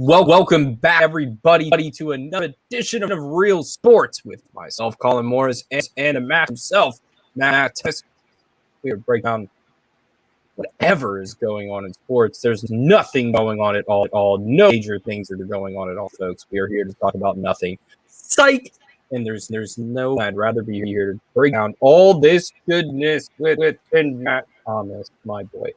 Welcome back, everybody, to another edition of Real Sports with myself, Colin Morris, and Matt himself, Matt. We are breaking down whatever is going on in sports. There's nothing going on at all. No major things that are going on at all, folks. We are here to talk about nothing. Psych! And there's no. I'd rather be here to break down all this goodness with Matt Thomas, my boy.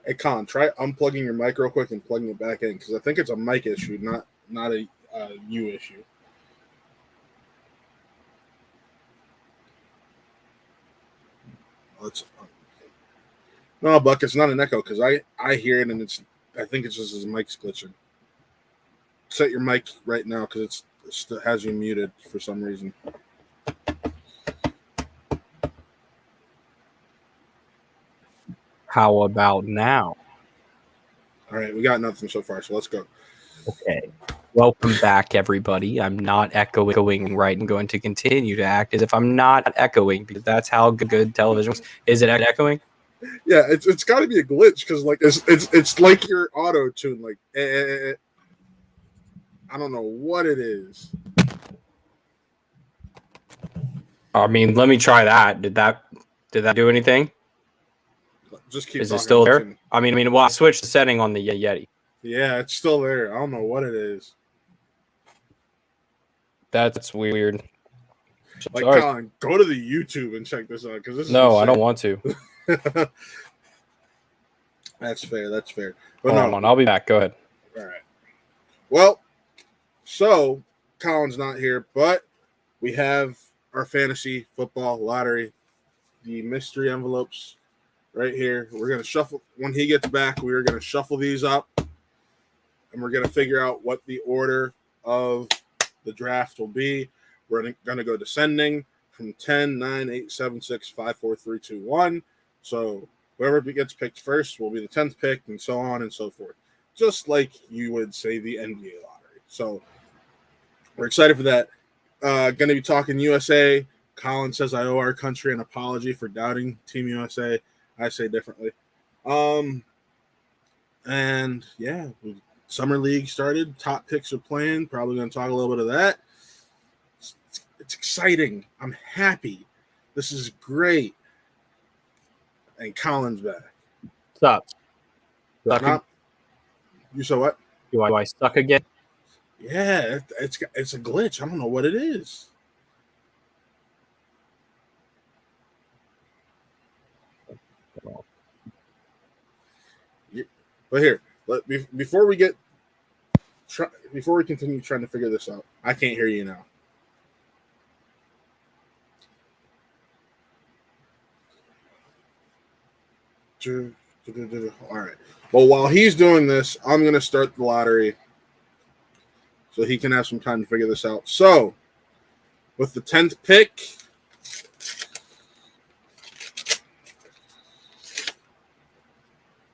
Hey, Colin, try unplugging your mic real quick and plugging it back in because I think it's a mic issue, not a you issue. No, Buck, it's not an echo because I hear it and I think it's just his mic's glitching. Set your mic right now because it has you muted for some reason. How about now? All right, we got nothing so far, so let's go. Okay. Welcome back, everybody. I'm not echoing right and going to continue to act as if I'm not echoing because that's how good television was. Is it echoing? Yeah, it's got to be a glitch because like it's like your auto tune, like I don't know what it is. I mean, let me try that. Did that do anything? Just keep. Is it still there? I mean, well, I switched the setting on the Yeti. Yeah, it's still there. I don't know what it is. That's weird. Like, Colin, go to the YouTube and check this out because this is insane. I don't want to. That's fair. But Hold on, I'll be back. Go ahead. All right. Well, so Colin's not here, but we have our fantasy football lottery, the mystery envelopes right here. We're going to shuffle. When he gets back, we're going to shuffle these up, and we're going to figure out what the order of the draft will be. We're going to go descending from 10, 9, 8, 7, 6, 5, 4, 3, 2, 1. So whoever gets picked first will be the 10th pick, and so on and so forth. Just like you would say the NBA lottery. So we're excited for that. Going to be talking USA. Colin says I owe our country an apology for doubting Team USA. I say differently. And yeah, Summer League started. Top picks are playing. Probably going to talk a little bit of that. It's exciting. I'm happy. This is great. And Colin's back. Stop. You saw what? Do I suck again? Yeah, it's a glitch. I don't know what it is. But here, before we continue trying to figure this out, I can't hear you now. All right. Well, while he's doing this, I'm going to start the lottery so he can have some time to figure this out. So, with the 10th pick,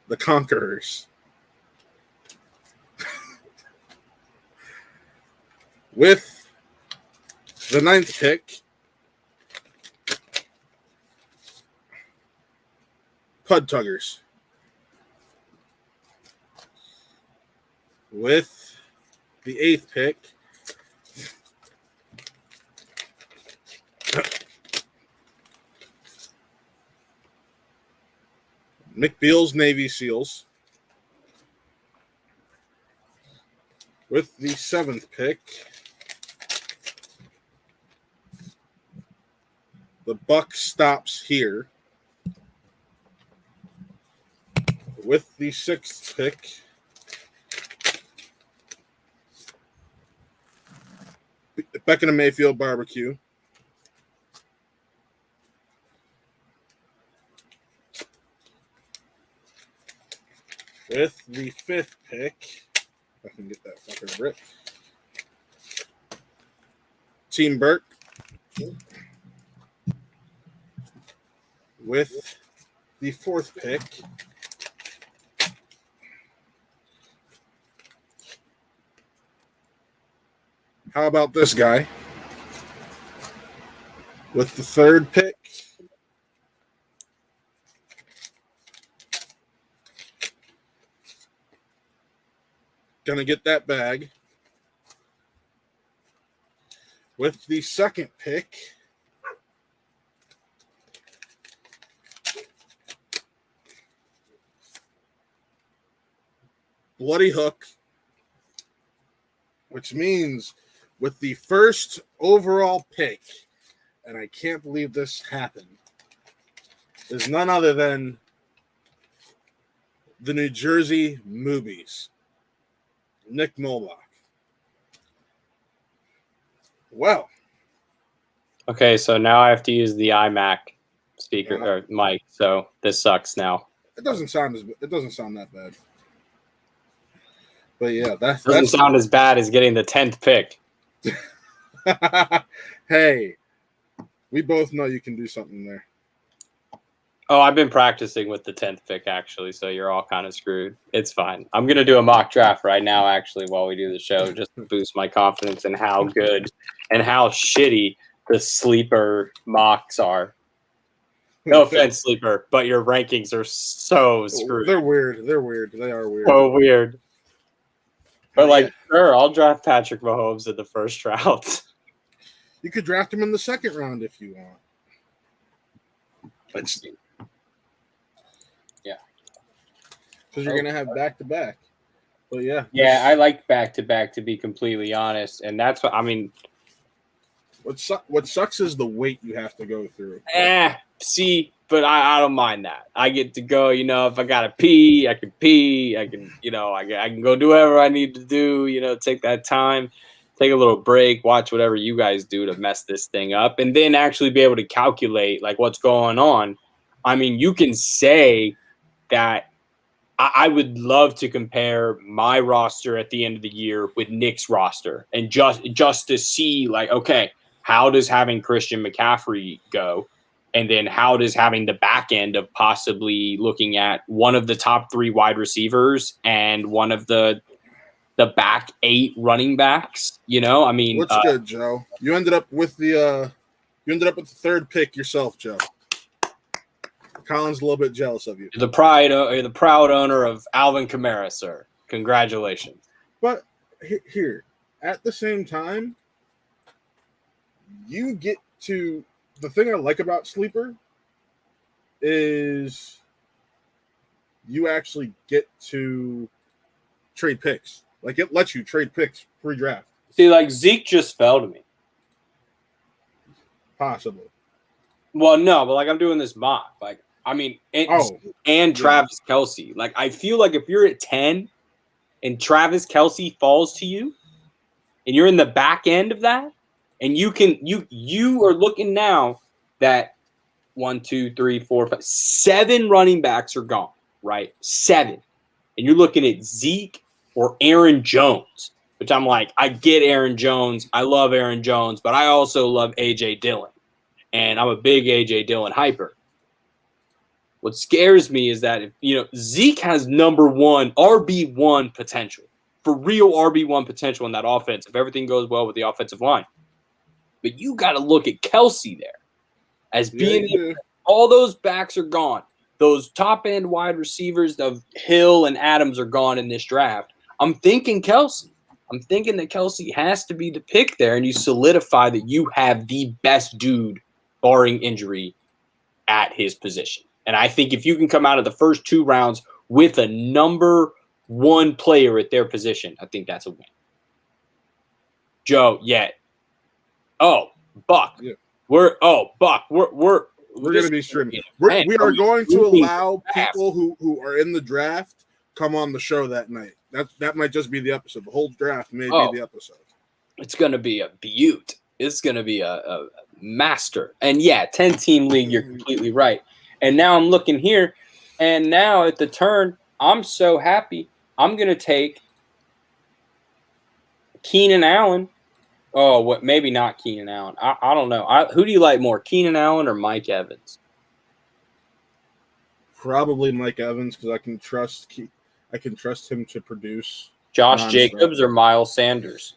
the Conquerors. With the 9th pick, Pud Tuggers. With the 8th pick, McBeal's Navy SEALs. With the 7th pick, the buck stops here. With the 6th pick, Beckham Mayfield Barbecue. With the 5th pick, if I can get that fucking rip, Team Burke. With the 4th pick, how about this guy? With the 3rd pick, gonna get that bag. With the second pick, Bloody Hook, which means with the first overall pick, and I can't believe this happened, is none other than the New Jersey Movies, Nick Molbach. Well, Okay, so now I have to use the iMac speaker or mic, so this sucks now. it doesn't sound that bad. But yeah, Doesn't sound as bad as getting the 10th pick. Hey, we both know you can do something there. Oh, I've been practicing with the 10th pick, actually, so you're all kind of screwed. It's fine. I'm going to do a mock draft right now, actually, while we do the show, just to boost my confidence in how good and how shitty the sleeper mocks are. No offense, sleeper, but your rankings are so screwed. They're weird. They're weird. They are weird. So weird. But, like, sure, I'll draft Patrick Mahomes in the first round. You could draft him in the second round if you want. Let's see. Because you're going to have back-to-back. But, yeah. Yeah, I like back-to-back, to be completely honest. And that's what, I mean. What sucks is the weight you have to go through. See, but I don't mind that. I get to go, if I got to pee, I can pee. I can, I can go do whatever I need to do, take that time, take a little break, watch whatever you guys do to mess this thing up, and then actually be able to calculate, like, what's going on. I mean, you can say that I would love to compare my roster at the end of the year with Nick's roster and just to see, like, okay, how does having Christian McCaffrey go? And then how does having the back end of possibly looking at one of the top 3 wide receivers and one of the back 8 running backs? I mean, what's good, Joe? You ended up with the third pick yourself, Joe. Colin's a little bit jealous of you. The proud owner of Alvin Kamara, sir. Congratulations. But here, at the same time, you get to the thing I like about Sleeper is you actually get to trade picks. Like, it lets you trade picks pre-draft. See, like, Zeke just fell to me. Possibly. Well, no, but, like, I'm doing this mock. Like, I mean, and Travis Kelce. Like, I feel like if you're at 10 and Travis Kelce falls to you and you're in the back end of that, and you are looking now that 1, 2, 3, 4, 5, 7 running backs are gone, right? 7. And you're looking at Zeke or Aaron Jones, which I'm like, I get Aaron Jones. I love Aaron Jones, but I also love A.J. Dillon. And I'm a big A.J. Dillon hyper. What scares me is that, Zeke has number 1, RB1 potential, for real RB1 potential in that offense if everything goes well with the offensive line. But you got to look at Kelce there as being all those backs are gone. Those top-end wide receivers of Hill and Adams are gone in this draft. I'm thinking Kelce. I'm thinking that Kelce has to be the pick there, and you solidify that you have the best dude, barring injury, at his position. And I think if you can come out of the first 2 rounds with a number 1 player at their position, I think that's a win. Joe, Oh, Buck. Yeah. We're going to be streaming. We are going to allow people who are in the draft come on the show that night. That might just be the episode. The whole draft may be the episode. It's going to be a beaut. It's going to be a master. And 10-team league, you're completely right. And now I'm looking here, and now at the turn, I'm so happy. I'm going to take Keenan Allen. Oh, what? Maybe not Keenan Allen. I don't know. Who do you like more, Keenan Allen or Mike Evans? Probably Mike Evans, because I can trust him to produce. Josh Jacobs or Miles Sanders?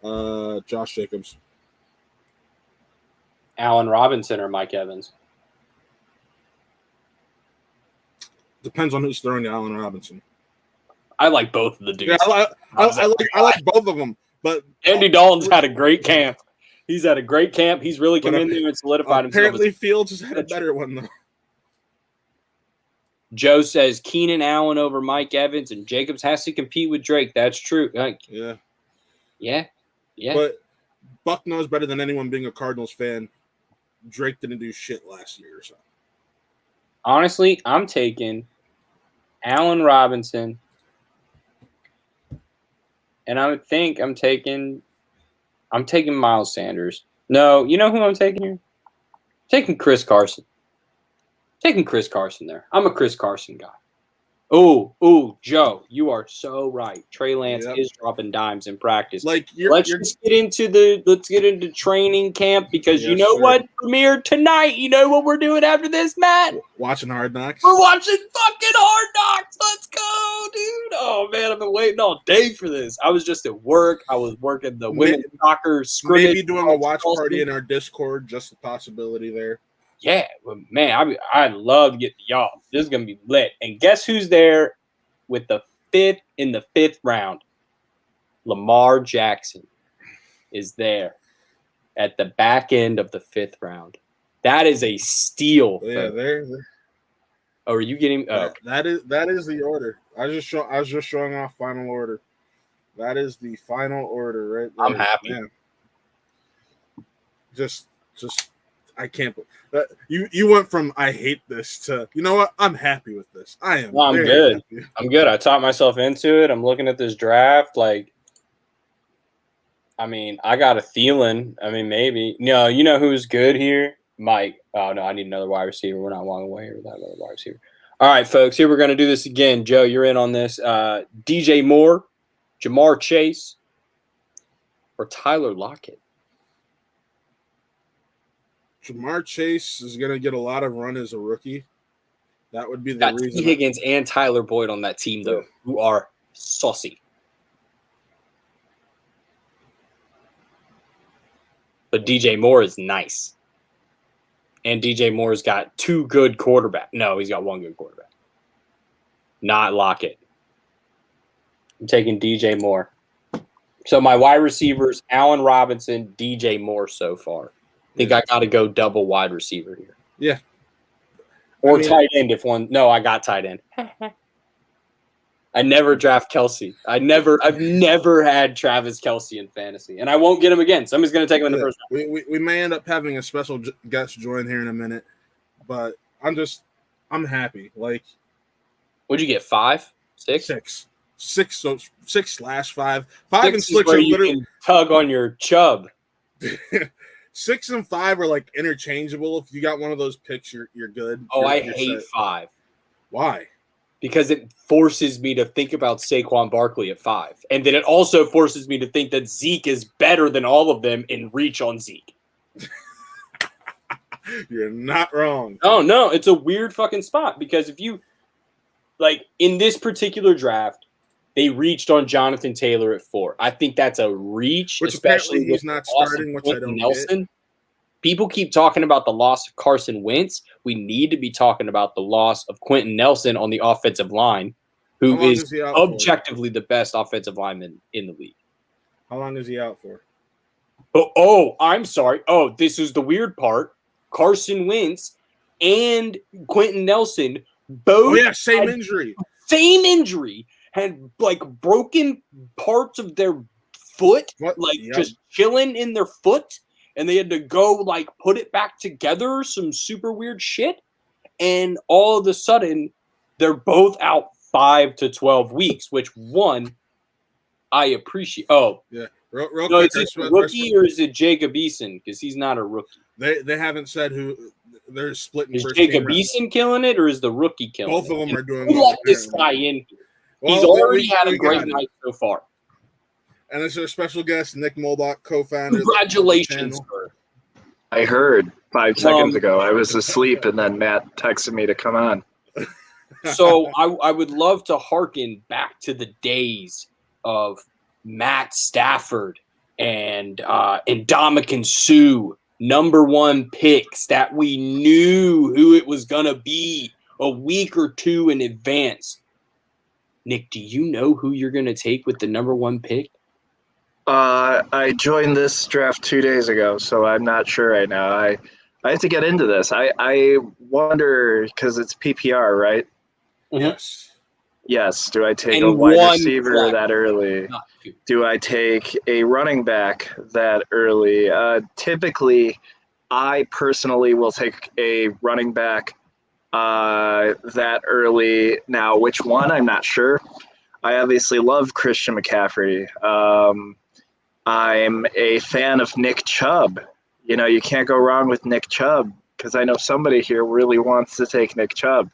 Josh Jacobs. Allen Robinson or Mike Evans? Depends on who's throwing to Allen Robinson. I like both of the dudes. Yeah, I like both of them. But Andy Dalton's had a great camp. He's had a great camp. He's really come in there and solidified himself. Apparently, Fields has had a better one, though. Joe says Keenan Allen over Mike Evans, and Jacobs has to compete with Drake. That's true. Yeah. But Buck knows better than anyone, being a Cardinals fan. Drake didn't do shit last year or so. Honestly, I'm taking Allen Robinson, and I would think I'm taking Miles Sanders. No, you know who I'm taking here? I'm taking Chris Carson. Taking Chris Carson there. I'm a Chris Carson guy. Oh, Joe, you are so right. Trey Lance is dropping dimes in practice. Let's get into training camp, because you know what premiered tonight. You know what we're doing after this, Matt? Watching Hard Knocks. We're watching fucking Hard Knocks. Let's go, dude. Oh man, I've been waiting all day for this. I was just at work. I was working the women's soccer scrimmage. Maybe doing a watch party in our Discord. Just a possibility there. Yeah, but man, I'd love to get to y'all. This is gonna be lit. And guess who's there with the fifth round? Lamar Jackson is there at the back end of the 5th round. That is a steal. Yeah, there. Oh, are you getting? That is the order. I was just showing off final order. That is the final order right there. I'm happy. Man. Just. I can't. You went from I hate this to, you know what? I'm happy with this. I am. Well, I'm good. Happy. I'm good. I taught myself into it. I'm looking at this draft. I got a feeling. Maybe. No, you know who's good here? Mike. Oh, no, I need another wide receiver. We're not long away with that other wide receiver. All right, folks. Here we're going to do this again. Joe, you're in on this. DJ Moore, Jamar Chase, or Tyler Lockett? Jamar Chase is going to get a lot of run as a rookie. That would be the reason. T. Higgins and Tyler Boyd on that team, though, who are saucy. But DJ Moore is nice. And DJ Moore's got 2 good quarterbacks. No, he's got 1 good quarterback. Not Lockett. I'm taking DJ Moore. So my wide receivers, Allen Robinson, DJ Moore so far. I think I got to go double wide receiver here. Yeah. Or tight end if one. No, I got tight end. I never draft Kelsey. I've never had Travis Kelsey in fantasy, and I won't get him again. Somebody's going to take him in the first round. We may end up having a special guest join here in a minute, but I'm happy. What'd you get? 5, 6, 6. So 6/5. 5 and 6 are literally you can tug on your chub. 6 and 5 are interchangeable. If you got one of those picks, you're good. I hate 5. Why? Because it forces me to think about Saquon Barkley at 5. And then it also forces me to think that Zeke is better than all of them and reach on Zeke. You're not wrong. Oh, no. It's a weird fucking spot, because if you in this particular draft, they reached on Jonathan Taylor at 4. I think that's a reach, which especially he's not starting, which I don't Nelson. Get. People keep talking about the loss of Carson Wentz. We need to be talking about the loss of Quentin Nelson on the offensive line, who is objectively the best offensive lineman in the league. How long is he out for? Oh, I'm sorry. Oh, this is the weird part. Carson Wentz and Quentin Nelson both same injury. Had broken parts of their foot, just chilling in their foot, and they had to go put it back together, some super weird shit. And all of a sudden, they're both out 5 to 12 weeks, which I appreciate. Oh, yeah. Real quick, is it a rookie or is it Jacob Eason? Because he's not a rookie. They haven't said who. They're splitting. Is Jacob Eason killing it, or is the rookie killing it? Both of them are doing. Who let this guy in here? He's already had a great night so far. And it's our special guest, Nick Molbach, co-founder. Congratulations, sir. I heard 5 seconds ago. I was asleep, and then Matt texted me to come on. So I would love to hearken back to the days of Matt Stafford and Ndamukong Suh, number 1 picks that we knew who it was going to be a week or 2 in advance. Nick, do you know who you're going to take with the number 1 pick? I joined this draft 2 days ago, so I'm not sure right now. I have to get into this. I wonder, because it's PPR, right? Yes. Yes. Do I take And a wide one receiver flex. that early? Not 2. Do I take a running back that early? Typically, I personally will take a running back that early. Now, which one? I'm not sure. I obviously love Christian McCaffrey. I'm a fan of Nick Chubb. You know, you can't go wrong with Nick Chubb because I know somebody here really wants to take Nick Chubb.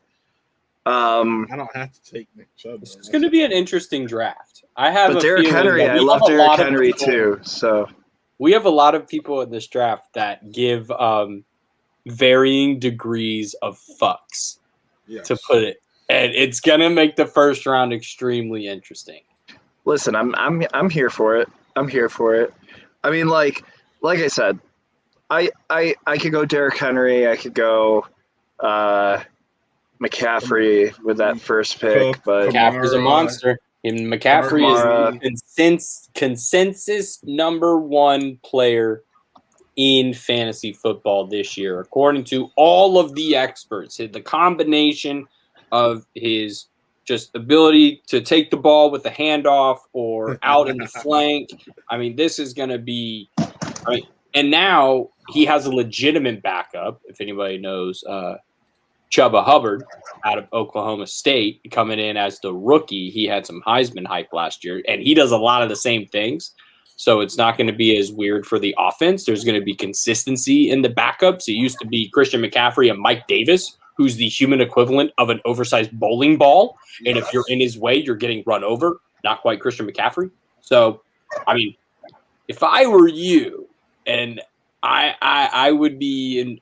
I don't have to take Nick Chubb. This is going to be an interesting draft. I have But a Derrick feeling Henry, that I we love have a Derrick lot of Henry people- too. So We have a lot of people in this draft that give varying degrees of fucks, to put it, and it's gonna make the first round extremely interesting. listen, I'm here for it. I'm here for it. I mean, like I said, I could go Derrick Henry. I could go McCaffrey with that first pick, but McCaffrey's a monster, and McCaffrey Kamara. is consensus number 1 player in fantasy football this year, according to all of the experts. The combination of his just ability to take the ball with a handoff or out in the flank. I mean, this is going to be. And now he has a legitimate backup. If anybody knows, Chubba Hubbard out of Oklahoma State coming in as the rookie. He had some Heisman hype last year, and he does a lot of the same things. So it's not going to be as weird for the offense. There's going to be consistency in the backups. It used to be Christian McCaffrey and Mike Davis, who's the human equivalent of an oversized bowling ball. And if you're in his way, you're getting run over. Not quite Christian McCaffrey. So, I mean, if I were you, and I would be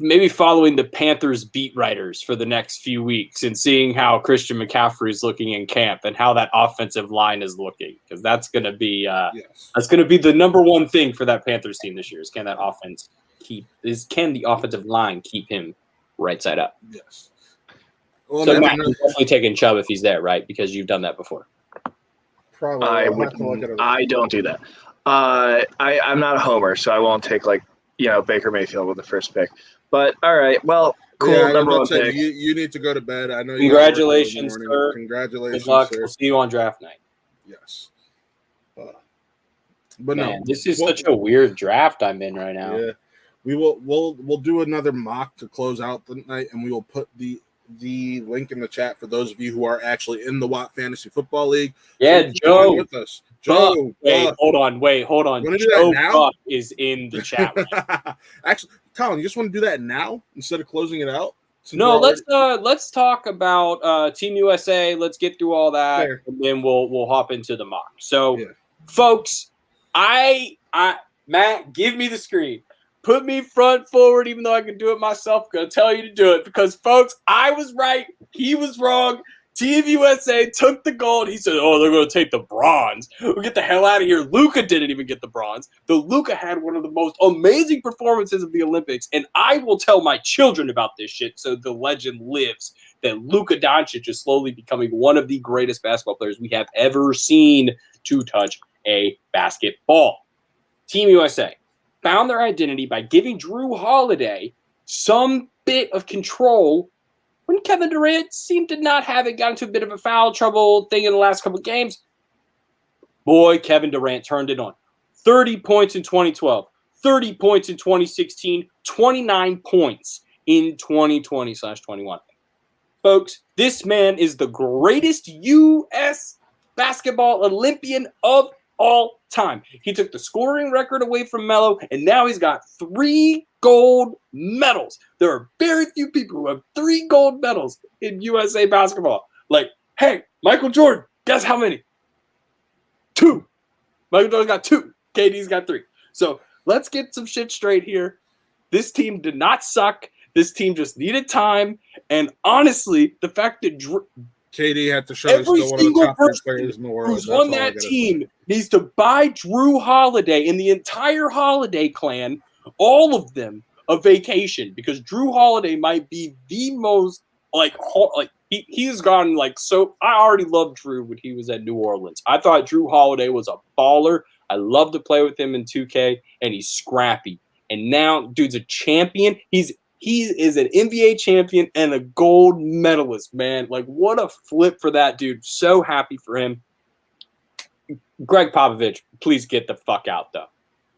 maybe following the Panthers beat writers for the next few weeks and seeing how Christian McCaffrey is looking in camp and how that offensive line is looking, because that's going to be the number 1 thing for that Panthers team this year. Is can the offensive line keep him right side up? Yes. Well, so Matt, you're definitely taking Chubb if he's there, right? Because you've done that before. Probably. I don't do that. I'm not a homer, so I won't take Baker Mayfield with the first pick. But all right, well, cool. Yeah, number 1 pick. You need to go to bed. I know. Congratulations, sir. Congratulations, Good luck. sir. We'll see you on draft night. Yes. But Man, no, this is such a weird draft I'm in right now. Yeah, we'll do another mock to close out the night, and we will put the link in the chat for those of you who are actually in the Watt Fantasy Football League. Yeah, so Joe. with us. Joe. Hold on. Joe Buck is in the chat. Actually, Colin, you just want to do that now instead of closing it out? No, let's talk about Team USA. Let's get through all that, and then we'll hop into the mock. So, folks, Matt, give me the screen. Put me front forward, even though I can do it myself. I'm going to tell you to do it because, folks, I was right. He was wrong. Team USA took the gold. He said, they're going to take the bronze. We'll get the hell out of here. Luka didn't even get the bronze. Though Luka had one of the most amazing performances of the Olympics, and I will tell my children about this shit so the legend lives, that Luka Doncic is slowly becoming one of the greatest basketball players we have ever seen to touch a basketball. Team USA found their identity by giving Drew Holiday some bit of control when Kevin Durant seemed to not have it, got into a bit of a foul trouble thing in the last couple of games. Boy, Kevin Durant turned it on. 30 points in 2012, 30 points in 2016, 29 points in 2020/21. Folks, this man is the greatest U.S. basketball Olympian of all time. He took the scoring record away from Melo, and now he's got 3 gold medals. There are very few people who have 3 gold medals in USA basketball. Like, hey, Michael Jordan, guess how many? 2. Michael Jordan's got 2. KD's got 3. So let's get some shit straight here. This team did not suck. This team just needed time. And honestly, the fact that KD had to show every he's still one of the single top 3 person players in the world. who's on that team needs to buy Drew Holiday and the entire Holiday clan, all of them, a vacation, because Drew Holiday might be the most he's gone like so. I already loved Drew when he was at New Orleans. I thought Drew Holiday was a baller. I love to play with him in 2K, and he's scrappy. And now, dude's a champion. He is an NBA champion and a gold medalist, man. Like, what a flip for that dude. So happy for him. Greg Popovich, please get the fuck out, though.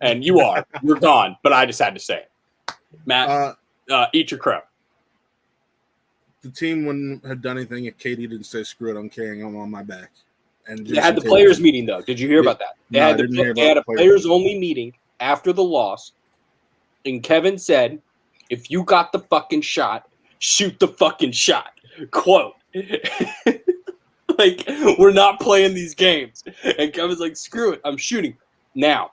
And you are. You're gone. But I just had to say it. Matt, eat your crow. The team wouldn't have done anything if KD didn't say, screw it, I'm carrying him on my back. And they had the players' meeting, though. Did you hear about that? They had a players-only meeting after the loss. And Kevin said, if you got the fucking shot, shoot the fucking shot. Quote. Like, we're not playing these games. And Kevin's like, screw it, I'm shooting. Now,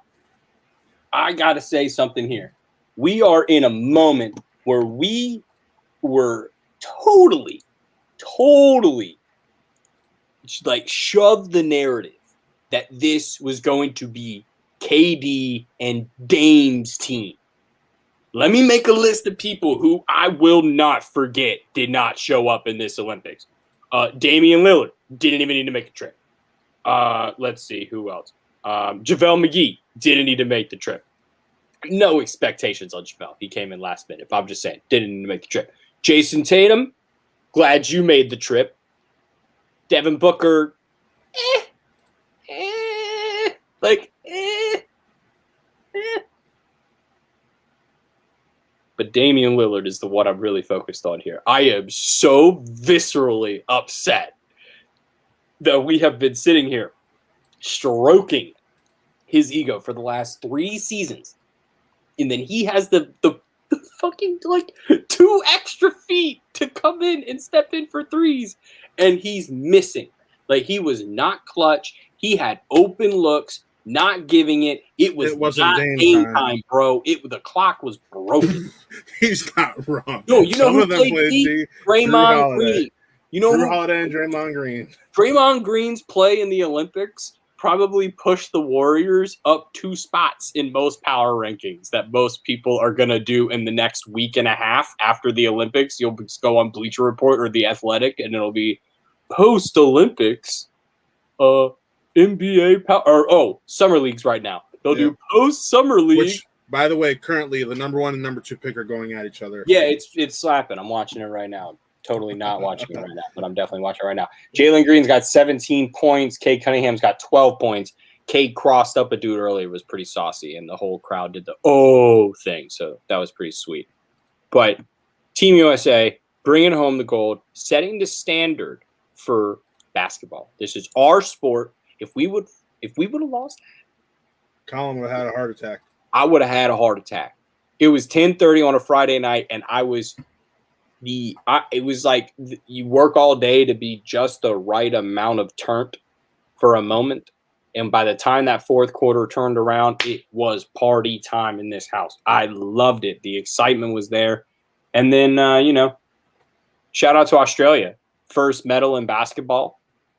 I got to say something here. We are in a moment where we were totally, like, shoved the narrative that this was going to be KD and Dame's team. Let me make a list of people who I will not forget did not show up in this Olympics. Damian Lillard didn't even need to make a trip. Let's see, who else? JaVale McGee didn't need to make the trip. No expectations on JaVale. He came in last minute. I'm just saying, didn't need to make the trip. Jason Tatum, glad you made the trip. Devin Booker, But Damian Lillard is the one I'm really focused on here. I am so viscerally upset that we have been sitting here stroking his ego for the last 3 seasons. And then he has the fucking, like, 2 extra feet to come in and step in for threes. And he's missing. Like, he was not clutch. He had open looks. Not giving it. It wasn't not game time, bro. The clock was broken. He's not wrong. No, you know who played D? Draymond Green. You know Drew Holiday and Draymond Green. Draymond Green's play in the Olympics probably pushed the Warriors up 2 spots in most power rankings that most people are going to do in the next week and a half after the Olympics. You'll just go on Bleacher Report or The Athletic, and it'll be post-Olympics. NBA summer leagues right now. They'll do post-summer league. Which, by the way, currently the number 1 and number 2 pick are going at each other. Yeah, it's slapping. I'm watching it right now. Totally not watching it right now, but I'm definitely watching it right now. Jalen Green's got 17 points. Cade Cunningham's got 12 points. Cade crossed up a dude earlier, was pretty saucy, and the whole crowd did the thing. So that was pretty sweet. But Team USA bringing home the gold, setting the standard for basketball. This is our sport. If we would have lost, Colin would have had a heart attack. I would have had a heart attack. It was 10:30 on a Friday night, and it was like you work all day to be just the right amount of turned for a moment. And by the time that fourth quarter turned around, it was party time in this house. I loved it. The excitement was there. And then, shout out to Australia. First medal in basketball.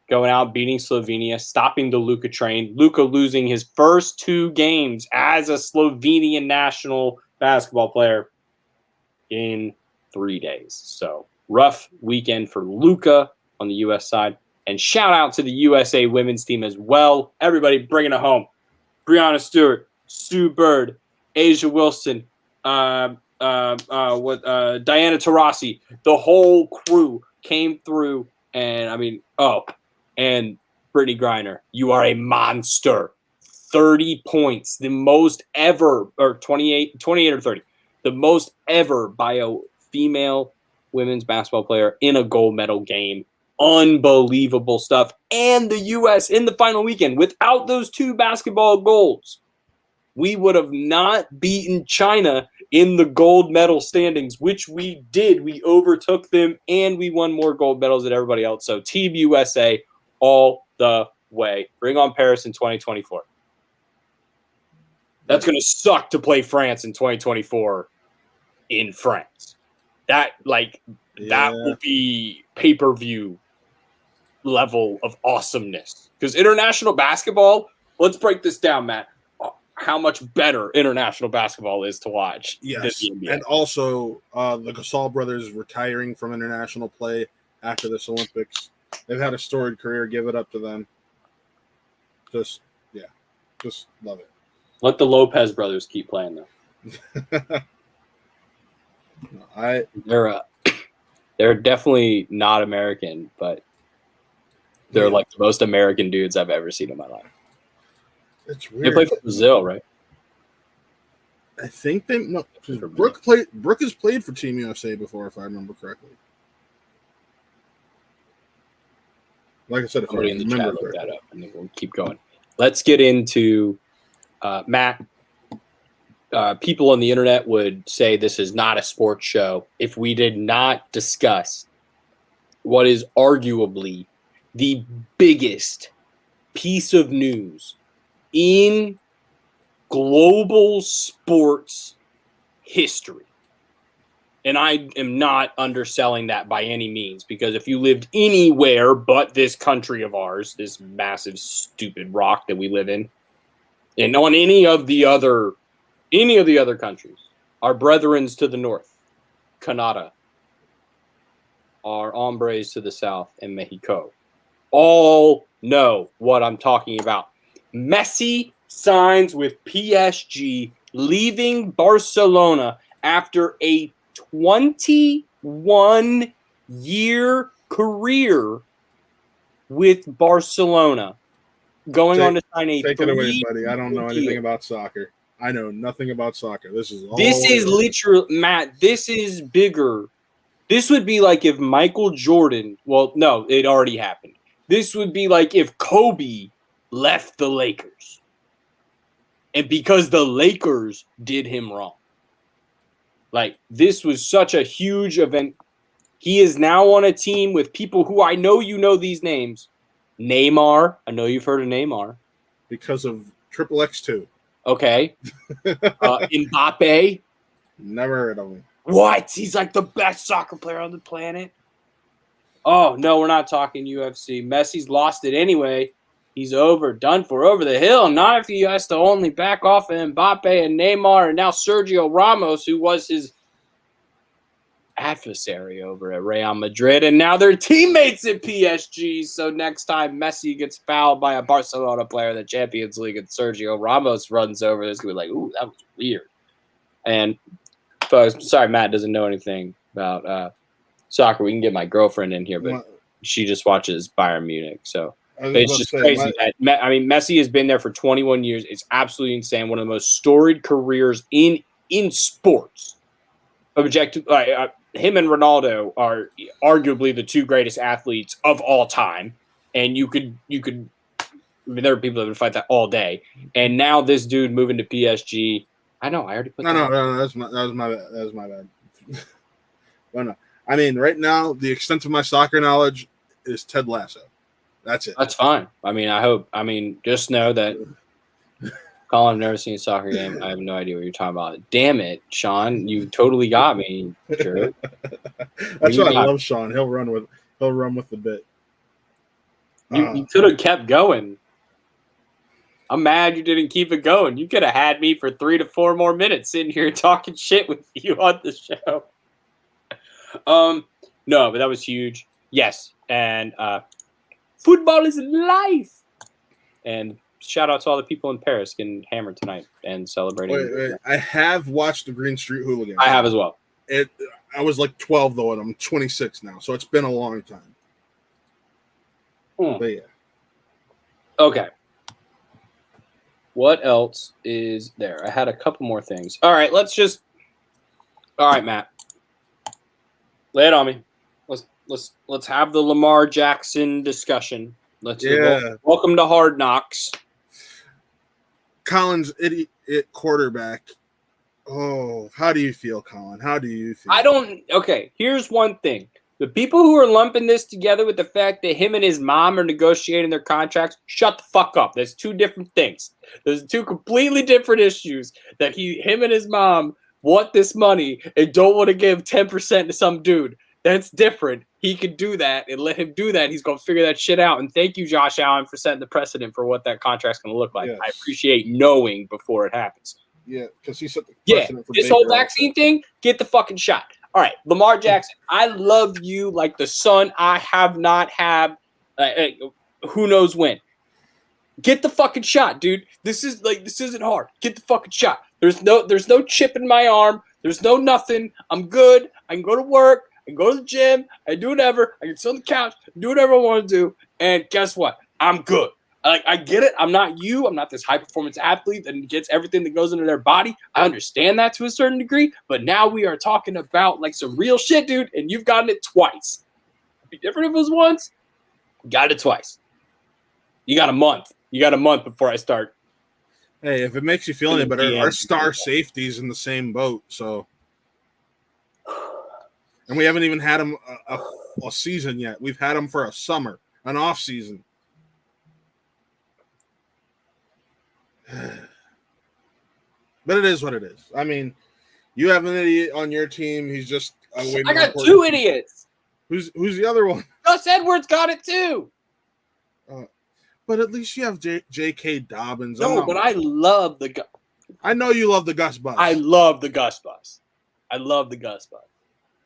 Going out, beating Slovenia, stopping the Luka train. Luka losing his first 2 games as a Slovenian national basketball player in 3 days. So rough weekend for Luka on the U.S. side. And shout out to the USA women's team as well. Everybody bringing it home. Breanna Stewart, Sue Bird, Asia Wilson, Diana Taurasi. The whole crew came through. And and Brittany Griner, you are a monster. 30 points, the most ever, or 28 or 30, the most ever by a female women's basketball player in a gold medal game. Unbelievable stuff. And the U.S. in the final weekend, without those 2 basketball golds, we would have not beaten China in the gold medal standings, which we did. We overtook them, and we won more gold medals than everybody else. So Team USA all the way. Bring on Paris in 2024. That's going to suck to play France in 2024 in France. That will be pay-per-view level of awesomeness. Because international basketball, let's break this down, Matt. How much better international basketball is to watch. Yes, and also the Gasol brothers retiring from international play after this Olympics. They've had a storied career. Give it up to them. Just love it. Let the Lopez brothers keep playing though. They're definitely not American, but they're like the most American dudes I've ever seen in my life. It's weird. They play for Brazil, right? I think Brooke has played for Team USA before, if I remember correctly. Like I said, if somebody I in the remember chat look correctly. that up, and then we'll keep going. Let's get into Matt. People on the internet would say this is not a sports show if we did not discuss what is arguably the biggest piece of news in global sports history. And I am not underselling that by any means, because if you lived anywhere but this country of ours, this massive, stupid rock that we live in, and on any of the other countries, our brethrens to the north, Canada, our hombres to the south, and Mexico, all know what I'm talking about. Messi signs with PSG, leaving Barcelona after a 21-year career with Barcelona, going on to sign a Take it away, buddy. I don't know anything about soccer. I know nothing about soccer. This is literally, Matt, this is bigger. This would be like if Michael Jordan, well, no, it already happened. This would be like if Kobe left the Lakers. And because the Lakers did him wrong. Like, this was such a huge event. He is now on a team with people who I know you know these names. Neymar. I know you've heard of Neymar. Because of Triple X2. Okay. Mbappe. Never heard of him. What? He's like the best soccer player on the planet. Oh, no, we're not talking UFC. Messi's lost it anyway. He's done for, over the hill. Not if he has to only back off of Mbappe and Neymar and now Sergio Ramos, who was his adversary over at Real Madrid. And now they're teammates at PSG. So next time Messi gets fouled by a Barcelona player in the Champions League and Sergio Ramos runs over, it's going to be like, ooh, that was weird. And folks, sorry, Matt doesn't know anything about soccer. We can get my girlfriend in here, but she just watches Bayern Munich. So it's just crazy. Messi has been there for 21 years. It's absolutely insane. One of the most storied careers in sports. Objective, him and Ronaldo are arguably the two greatest athletes of all time. And you could. I mean, there are people that would fight that all day. And now this dude moving to PSG. I know. I already put. No. That was my bad. Well, no. I mean, right now the extent of my soccer knowledge is Ted Lasso. That's it. That's fine. I mean, just know that Colin, I've never seen a soccer game. I have no idea what you're talking about. Damn it, Sean. You totally got me. Sure. That's why I love Sean. He'll run with the bit. You could have kept going. I'm mad you didn't keep it going. You could have had me for 3 to 4 more minutes sitting here talking shit with you on the show. No, but that was huge. Yes. And football is life. And shout out to all the people in Paris getting hammered tonight and celebrating. Wait. I have watched the Green Street Hooligans. I have as well. I was like 12 though, and I'm 26 now, so it's been a long time. But yeah. Okay. What else is there? I had a couple more things. All right, Matt. Lay it on me. Let's have the Lamar Jackson discussion. Welcome to Hard Knocks. Colin's idiot quarterback. Oh, how do you feel, Colin? How do you feel? Okay, here's one thing. The people who are lumping this together with the fact that him and his mom are negotiating their contracts, shut the fuck up. There's two different things. There's two completely different issues that him and his mom want this money and don't want to give 10% to some dude. That's different. He could do that and let him do that. He's going to figure that shit out. And thank you, Josh Allen, for setting the precedent for what that contract's going to look like. Yes. I appreciate knowing before it happens. Yeah, because he set the precedent for this whole vaccine thing, get the fucking shot. All right, Lamar Jackson, I love you like the son I have not had who knows when. Get the fucking shot, dude. This isn't hard. Get the fucking shot. There's no chip in my arm. There's no nothing. I'm good. I can go to work. I can go to the gym. I do whatever. I can sit on the couch, do whatever I want to do. And guess what? I'm good. I get it. I'm not you. I'm not this high performance athlete that gets everything that goes into their body. I understand that to a certain degree. But now we are talking about like some real shit, dude. And you've gotten it twice. It'd be different if it was once. You got it twice. You got a month. You got a month before I start. Hey, if it makes you feel any better, our star safety's in the same boat. So, and we haven't even had him a season yet. We've had him for a summer, an off season. But it is what it is. I mean, you have an idiot on your team. He's just I got two idiots. Who's the other one? Gus Edwards got it too. But at least you have J.K. Dobbins. No, but I love the Gus. I know you love the Gus Bus. I love the Gus Bus.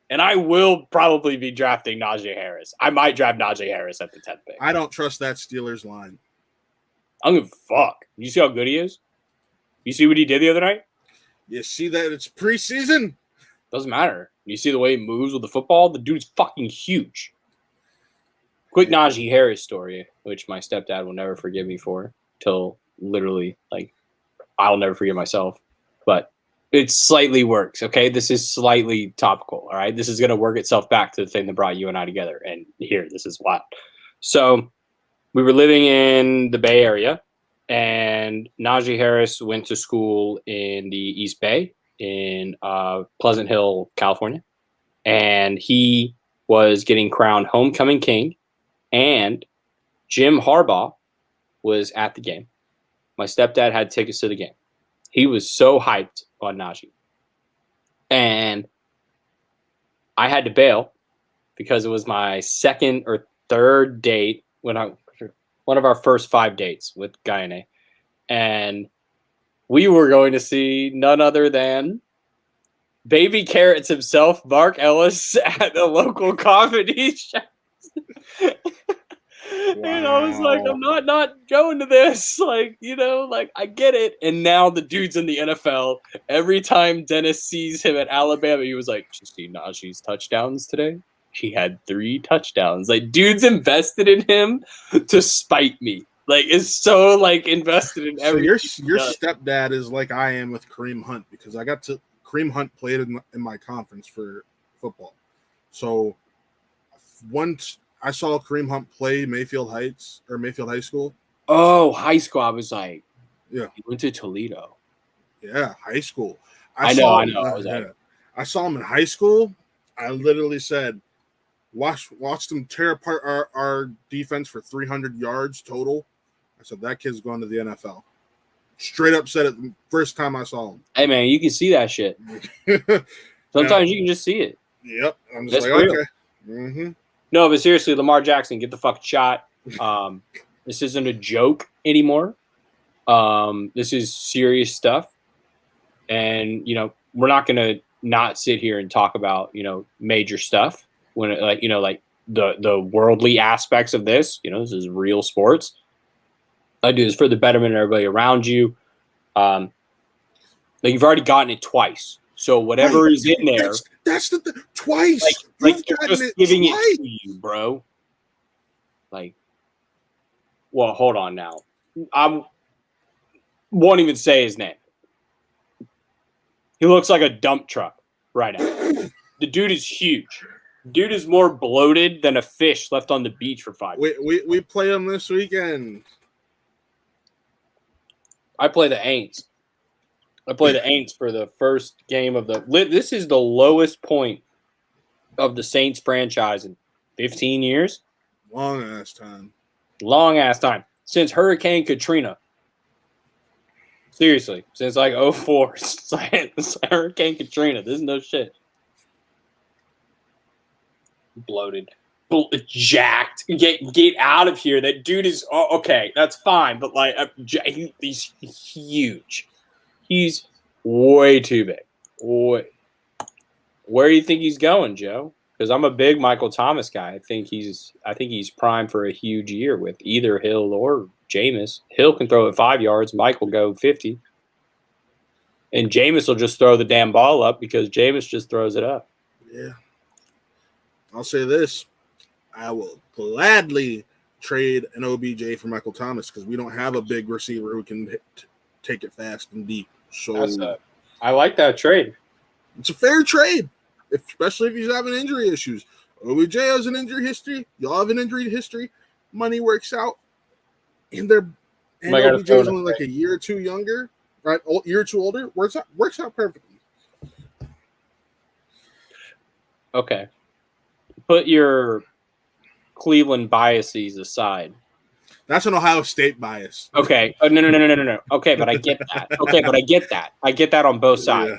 And I will probably be drafting Najee Harris. I might draft Najee Harris at the 10th pick. I don't trust that Steelers line. I don't give a fuck. You see how good he is? You see what he did the other night? You see that it's preseason? Doesn't matter. You see the way he moves with the football? The dude's fucking huge. Quick Najee Harris story, which my stepdad will never forgive me for till literally, like, I'll never forgive myself. But it slightly works, okay? This is slightly topical, all right? This is going to work itself back to the thing that brought you and I together. And here, this is wild. So we were living in the Bay Area, and Najee Harris went to school in the East Bay in Pleasant Hill, California. And he was getting crowned homecoming king. And Jim Harbaugh was at the game. My stepdad had tickets to the game. He was so hyped on Najee. And I had to bail because it was my second or third date one of our first 5 dates with Guyane. And we were going to see none other than Baby Carrots himself, Mark Ellis, at the local comedy show. Wow. And I was like, I'm not going to this. Like, you know, like, I get it. And now the dude's in the NFL. Every time Dennis sees him at Alabama, he was like, did you see Najee's touchdowns today? He had 3 touchdowns. Like, dude's invested in him to spite me. Like, is so, like, invested in everything. So your stepdad is like I am with Kareem Hunt, because Kareem Hunt played in my conference for football. So once I saw Kareem Hunt play Mayfield High School. Oh, high school. I was like, yeah. He went to Toledo. Yeah, high school. I know. I saw him in high school. I literally said, watch them tear apart our defense for 300 yards total. I said, that kid's going to the NFL. Straight up said it the first time I saw him. Hey, man, you can see that shit. Sometimes you can just see it. Yep. I'm just like, okay. Mm-hmm. No, but seriously, Lamar Jackson, get the fucking shot. This isn't a joke anymore. This is serious stuff. And, you know, we're not going to not sit here and talk about, you know, major stuff. When it, like, you know, like the worldly aspects of this, you know, this is real sports. I do this for the betterment of everybody around you. Like, you've already gotten it twice. So whatever is in there, that's twice. Like you're just giving it to you, bro. Like, well, hold on now. I won't even say his name. He looks like a dump truck right now. The dude is huge. Dude is more bloated than a fish left on the beach for 5 years. We play him this weekend. I play the Aints. I play the Aints for the first game of the – this is the lowest point of the Saints franchise in 15 years. Long-ass time. Long-ass time. Since Hurricane Katrina. Seriously. Since, like, 2004. It's like Hurricane Katrina. This is no shit. Bloated. Jacked. Get out of here. That dude is – okay, that's fine. But, like, he's huge. He's way too big. Where do you think he's going, Joe? Because I'm a big Michael Thomas guy. I think he's primed for a huge year with either Hill or Jameis. Hill can throw it 5 yards. Mike will go 50. And Jameis will just throw the damn ball up because Jameis just throws it up. Yeah. I'll say this. I will gladly trade an OBJ for Michael Thomas because we don't have a big receiver who can take it fast and deep. So I like that trade. It's a fair trade, especially if he's having injury issues. OBJ has an injury history. Y'all have an injury history. Money works out. And OBJ is only like a year or two younger, right? A year or two older. Works out perfectly. Okay. Put your Cleveland biases aside. That's an Ohio State bias. Okay. No. Okay, but I get that. I get that on both sides. Yeah.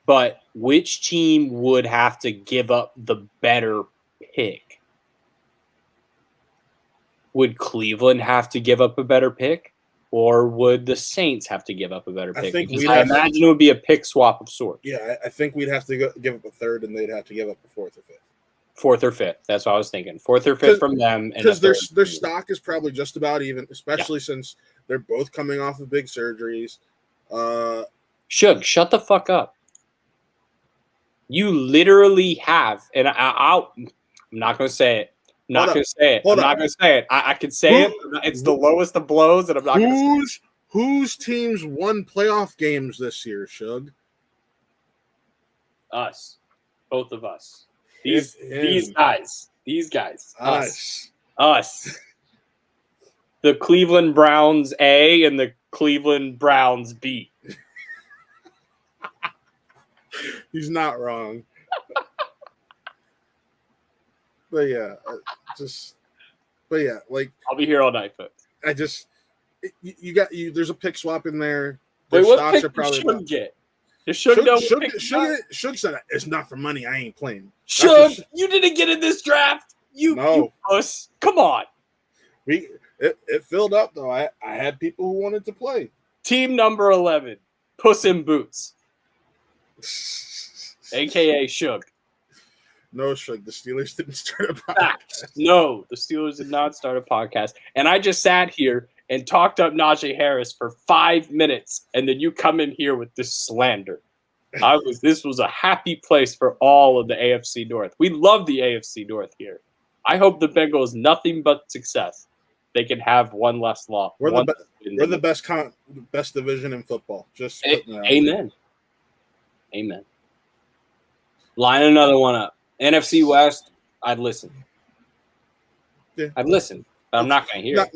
But which team would have to give up the better pick? Would Cleveland have to give up a better pick? Or would the Saints have to give up a better pick? I imagine it would be a pick swap of sorts. Yeah, I think we'd have to give up a third, and they'd have to give up a fourth or fifth. Fourth or fifth. That's what I was thinking. Fourth or fifth from them. Because their stock is probably just about even, especially since they're both coming off of big surgeries. Shug, shut the fuck up. You literally have, and I'm not going to say it. I'm not going to say it. I can say it. It's the lowest of blows, and I'm not going to say it. Whose teams won playoff games this year, Shug? Us. Both of us. These guys. Us. The Cleveland Browns A and the Cleveland Browns B. He's not wrong. But like I'll be here all night, folks. There's a pick swap in there. Wait, what pick should get? Shug said it's not for money. I ain't playing. Shug, you didn't get in this draft. You puss. Come on. It filled up though. I had people who wanted to play. Team number 11, Puss in Boots, aka Shug. No, Shug. The Steelers didn't start a podcast. No, the Steelers did not start a podcast. And I just sat here and talked up Najee Harris for 5 minutes, and then you come in here with this slander. This was a happy place for all of the AFC North. We love the AFC North here. I hope the Bengals nothing but success. They can have one less loss. We're the best division in football. Just amen. Amen. Line another one up. NFC West, I'd listen. Yeah. I'd listen, but I'm not going to hear it.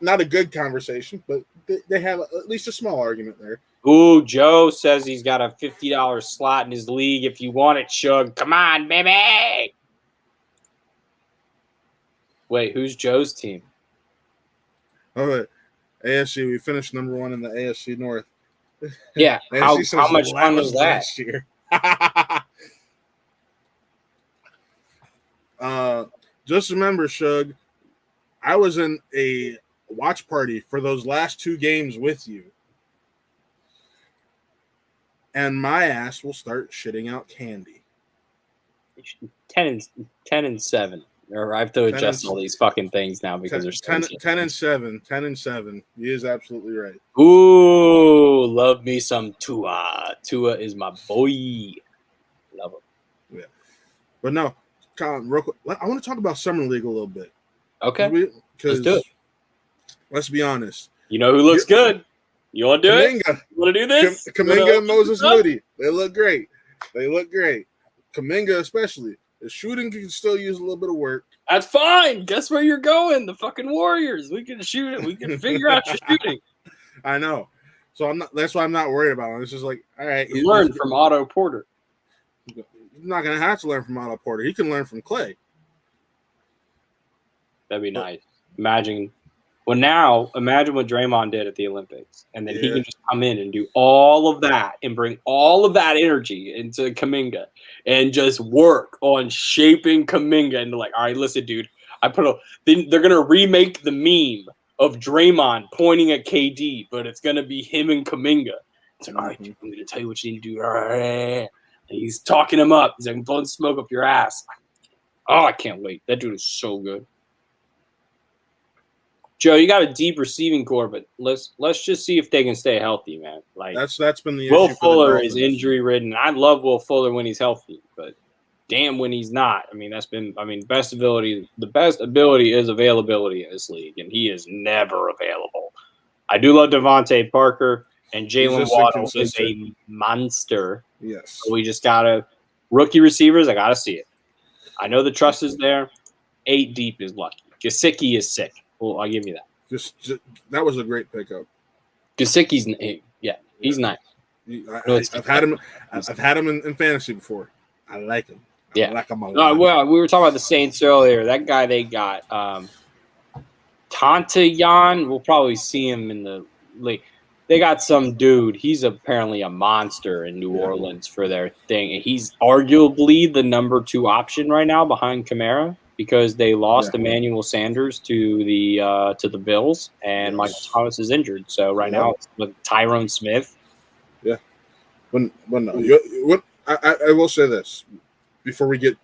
Not a good conversation, but they have at least a small argument there. Ooh, Joe says he's got a $50 slot in his league. If you want it, Shug, come on, baby. Wait, who's Joe's team? All right, AFC. We finished number 1 in the AFC North. Yeah, how much fun was that? Last year. Just remember, Shug, I was in a watch party for those last 2 games with you. And my ass will start shitting out candy. 10 and 7. Or I have to adjust all these fucking things now because there's 10 and 7. 10 and 7. He is absolutely right. Ooh, love me some Tua. Tua is my boy. Love him. Yeah. But no, Colin, real quick, I want to talk about Summer League a little bit. Okay. Let's do it. Let's be honest. You know who looks good? You want to do it? You want to do this? Kaminga and Moses Moody. They look great. Kaminga especially. The shooting can still use a little bit of work. That's fine. Guess where you're going? The fucking Warriors. We can shoot it. We can figure out your shooting. I know. So that's why I'm not worried about it. It's just like, all right. Learn from Otto Porter. He's not going to have to learn from Otto Porter. He can learn from Clay. That'd be nice. Imagine what Draymond did at the Olympics. And then he can just come in and do all of that and bring all of that energy into Kaminga and just work on shaping Kaminga into like, all right, listen, dude, they're going to remake the meme of Draymond pointing at KD, but it's going to be him and Kaminga. It's like, all right, dude, I'm going to tell you what you need to do. All right. He's talking him up. He's like, I'm blowing smoke up your ass. Oh, I can't wait. That dude is so good. Joe, you got a deep receiving core, but let's just see if they can stay healthy, man. Like that's been the Will issue. Fuller is injury ridden. I love Will Fuller when he's healthy, but damn when he's not. I mean, the best ability is availability in this league, and he is never available. I do love Devontae Parker, and Jalen Waddle is a monster. Yes. So we just gotta rookie receivers. I gotta see it. I know the trust is there. 8 deep is lucky. Gesicki is sick. Well, I'll give you that. Just that was a great pickup. Gesicki's he's nice. I've had him in fantasy before. I like him. I like him a lot. Well, we were talking about the Saints earlier. That guy they got, Tantayan. We'll probably see him in the league. They got some dude. He's apparently a monster in New Orleans for their thing. He's arguably the number 2 option right now behind Kamara because they lost Emmanuel Sanders to the Bills, and Michael Thomas is injured. So right now it's with Tyrone Smith. Yeah. I will say this before we get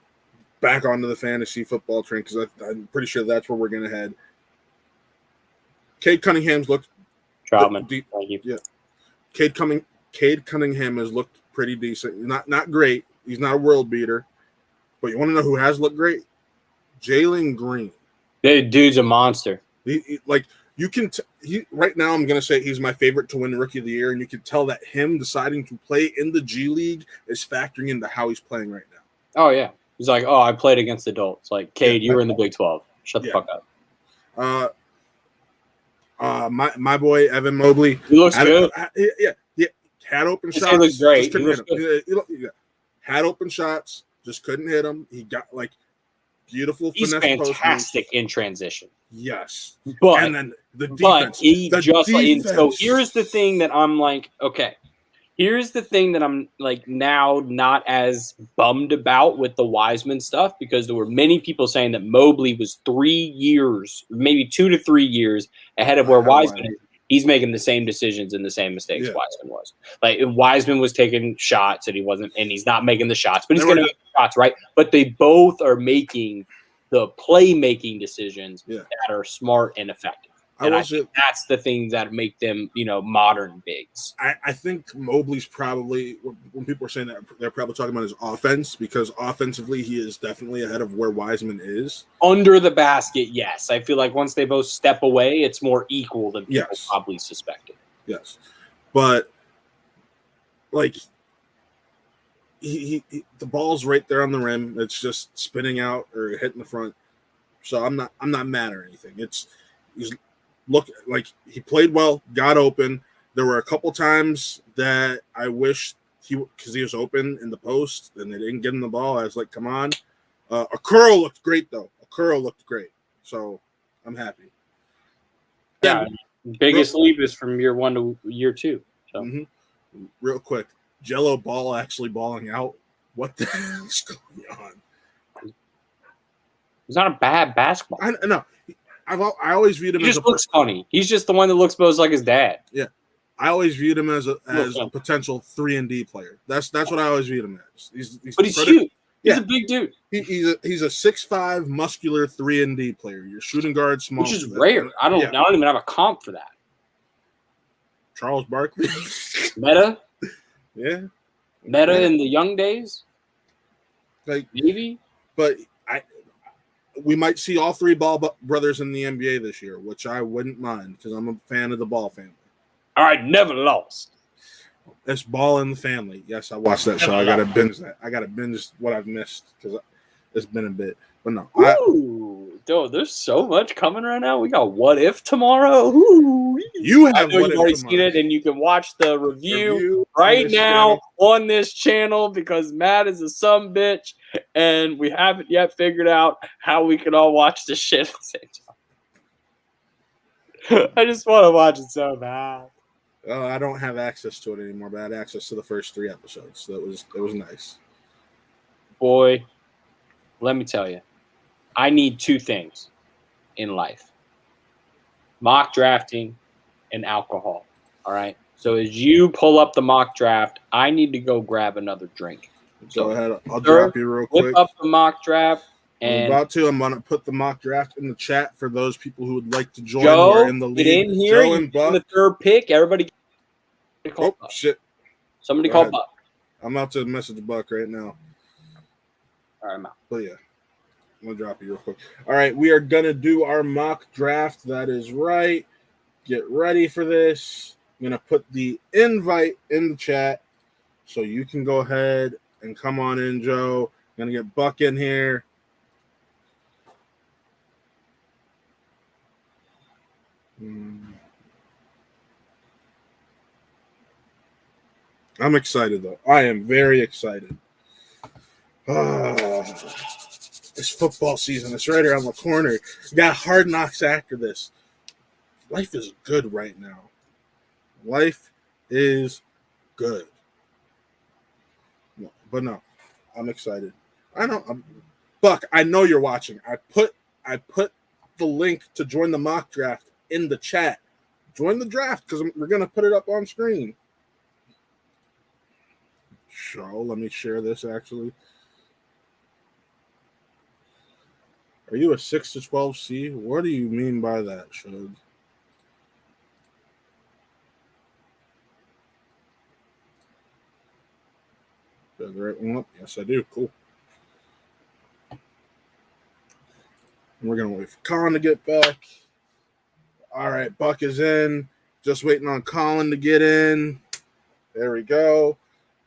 back onto the fantasy football train, because I'm pretty sure that's where we're going to head. Cade Cunningham's looked Troutman. Cade Cunningham has looked pretty decent. Not great. He's not a world beater. But you want to know who has looked great? Jalen Green. That dude's a monster. Right now I'm going to say he's my favorite to win Rookie of the Year, and you can tell that him deciding to play in the G League is factoring into how he's playing right now. Oh, yeah. He's like, I played against adults. Like, Cade, you were in the Big 12. Shut the fuck up. My boy Evan Mobley. He looks good. Had open shots. He looks great. Had open shots. Just couldn't hit them. He got beautiful. He's fantastic in transition. Yes, and then the defense. So here's the thing that I'm like, okay. Here's the thing that I'm now not as bummed about with the Wiseman stuff, because there were many people saying that Mobley was 3 years, maybe 2 to 3 years ahead of where Wiseman is. He's making the same decisions and the same mistakes Wiseman was. Wiseman was taking shots and he wasn't, and he's not making the shots, but he's going to make the shots, right? But they both are making the playmaking decisions that are smart and effective. And I think that's the thing that make them, modern bigs. I think Mobley's probably, when people are saying that, they're probably talking about his offense, because offensively he is definitely ahead of where Wiseman is. Under the basket, yes. I feel like once they both step away, it's more equal than people probably suspected. Yes. But, he the ball's right there on the rim. It's just spinning out or hitting the front. So I'm not mad or anything. He played well, got open. There were a couple times that I wish because he was open in the post and they didn't get him the ball. I was like, come on. A curl looked great, though. So I'm happy. Yeah, biggest leap is from year 1 to year 2. So. Real quick, Jello Ball actually balling out. What the hell is going on? He's not a bad basketball. I know. I always viewed him as looks funny. He's just the one that looks most like his dad. Yeah, I always viewed him as a potential 3-and-D player. That's what I always viewed him as. He's huge. He's a big dude. He's a 6'5", muscular 3-and-D player. Your shooting guard, small, which is rare. I don't even have a comp for that. Charles Barkley, Meta, Meta in the young days, maybe, but we might see all 3 Ball brothers in the NBA this year, which I wouldn't mind because I'm a fan of the Ball family. All right, never lost. It's Ball in the Family. Yes, I watched that show. I got to binge that. I got to binge what I've missed because it's been a bit. But no. Dude, there's so much coming right now. We got What If tomorrow. Ooh. You have you've already seen it, and you can watch the review right now on this channel because Matt is a sumbitch, and we haven't yet figured out how we can all watch this shit at the same time. I just want to watch it so bad. I don't have access to it anymore, but I had access to the first 3 episodes. So it was nice. Boy, let me tell you, I need 2 things in life: mock drafting and alcohol. All right. So as you pull up the mock draft, I need to go grab another drink Go ahead. I'll drop you real quick. Whip up the mock draft. I'm about to. I'm going to put the mock draft in the chat for those people who would like to join Joe, who are in the league. get in here. Joe and Buck. The third pick. Everybody. Oh, shit. Somebody call Buck. I'm about to message Buck right now. All right, I'm out. But yeah, I'm going to drop you real quick. All right, we are going to do our mock draft. That is right. Get ready for this. I'm going to put the invite in the chat so you can go ahead and come on in, Joe. I'm going to get Buck in here. I'm excited, though. I am very excited. It's football season. It's right around the corner. We got Hard Knocks after this. Life is good right now. Life is good. But no, I'm excited. Buck, I know you're watching. I put the link to join the mock draft in the chat. Join the draft because we're going to put it up on screen. So let me share this actually. Are you a 6 to 12C? What do you mean by that, Shug? Got the right one up? Yes, I do. Cool. And we're going to wait for Colin to get back. All right, Buck is in. Just waiting on Colin to get in. There we go.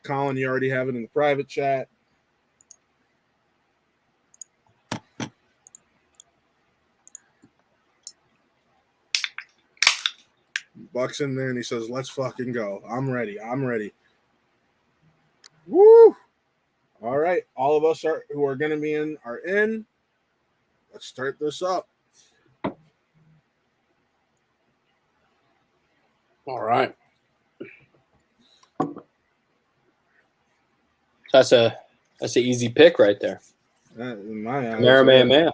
Colin, you already have it in the private chat. Buck's in there, and he says, let's fucking go. I'm ready. Woo! All right. All of us who are going to be in are in. Let's start this up. All right. That's an easy pick right there. In my eyes, man.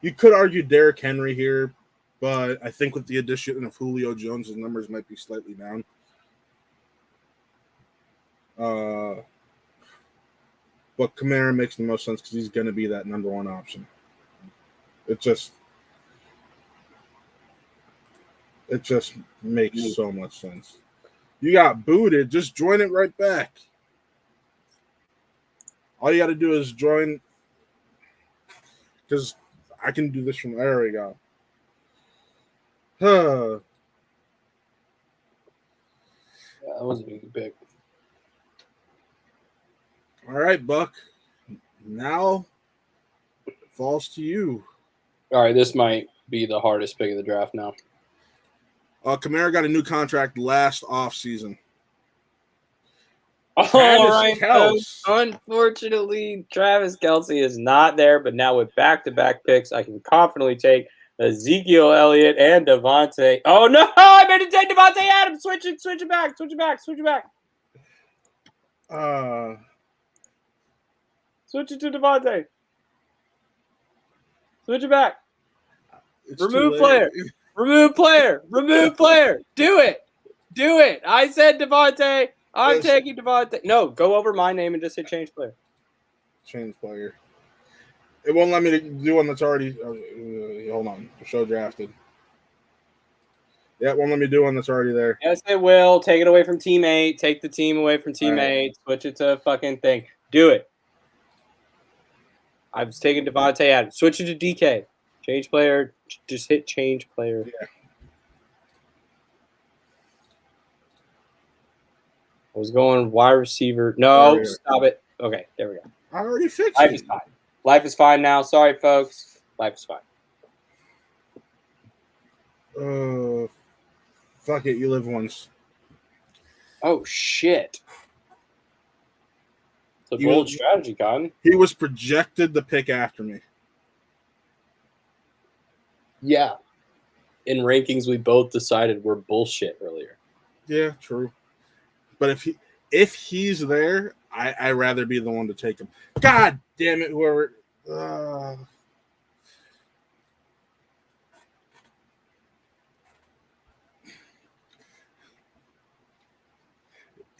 You could argue Derrick Henry here, but I think with the addition of Julio Jones, his numbers might be slightly down. But Kamara makes the most sense because he's going to be that number one option. It just makes so much sense. You got booted. Just join it right back. All you got to do is join. Because I can do this from there. We go. Yeah, that was a big pick. All right, Buck. Now it falls to you. All right, this might be the hardest pick of the draft now. Kamara got a new contract last offseason. All right, folks. Unfortunately, Travis Kelce is not there, but now with back-to-back picks, I can confidently take Ezekiel Elliott and Devontae. Oh, no! I meant to take Devontae Adams. Switch it back. Switch it to Devontae. Switch it back. Remove player. Do it. I said Devontae. I'm taking Devontae. No, go over my name and just hit change player. Change player. It won't let me do one that's already. Hold on. Show drafted. Yeah, it won't let me do one that's already there. Yes, it will. Take it away from teammate. Take the team away from teammate. Right. Switch it to a fucking thing. Do it. I was taking Devontae Adams. Switch it to DK. Change player. Just hit change player. Yeah. I was going wide receiver. No, stop it. Okay, there we go. I already fixed it. Life is fine now. Sorry, folks. Life is fine. Fuck it. You live once. Oh, shit. It's a bold strategy, Cotton. He was projected to pick after me. Yeah. In rankings, we both decided we're bullshit earlier. Yeah, true. But if he's there, I'd rather be the one to take him. God damn it, whoever.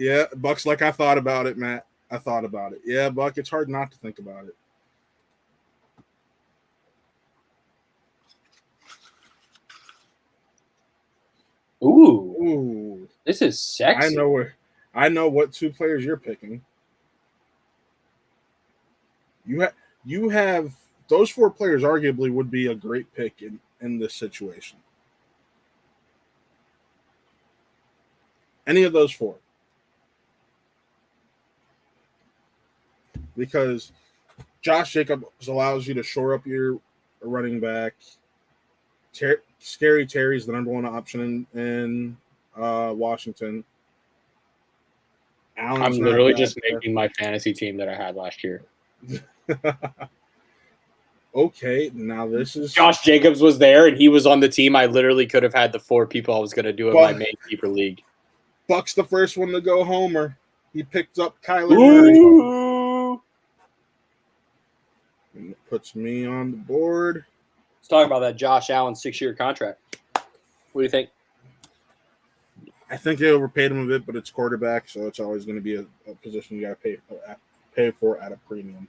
Yeah, Buck's like, I thought about it, Matt. I thought about it. Yeah, Buck, it's hard not to think about it. Ooh. This is sexy. I know what 2 players you're picking. You have those 4 players arguably would be a great pick in this situation. Any of those 4. Because Josh Jacobs allows you to shore up your running back. Scary Terry's the number 1 option in Washington. I'm literally just making my fantasy team that I had last year. Okay, now this is Josh Jacobs was there, and he was on the team. I literally could have had the 4 people I was going to do in my main keeper league. Buck's the first one to go homer. He picked up Kyler Murray. And it puts me on the board. Let's talk about that Josh Allen 6-year contract. What do you think? I think they overpaid him a bit, but it's quarterback, so it's always going to be a position you got to pay for at a premium.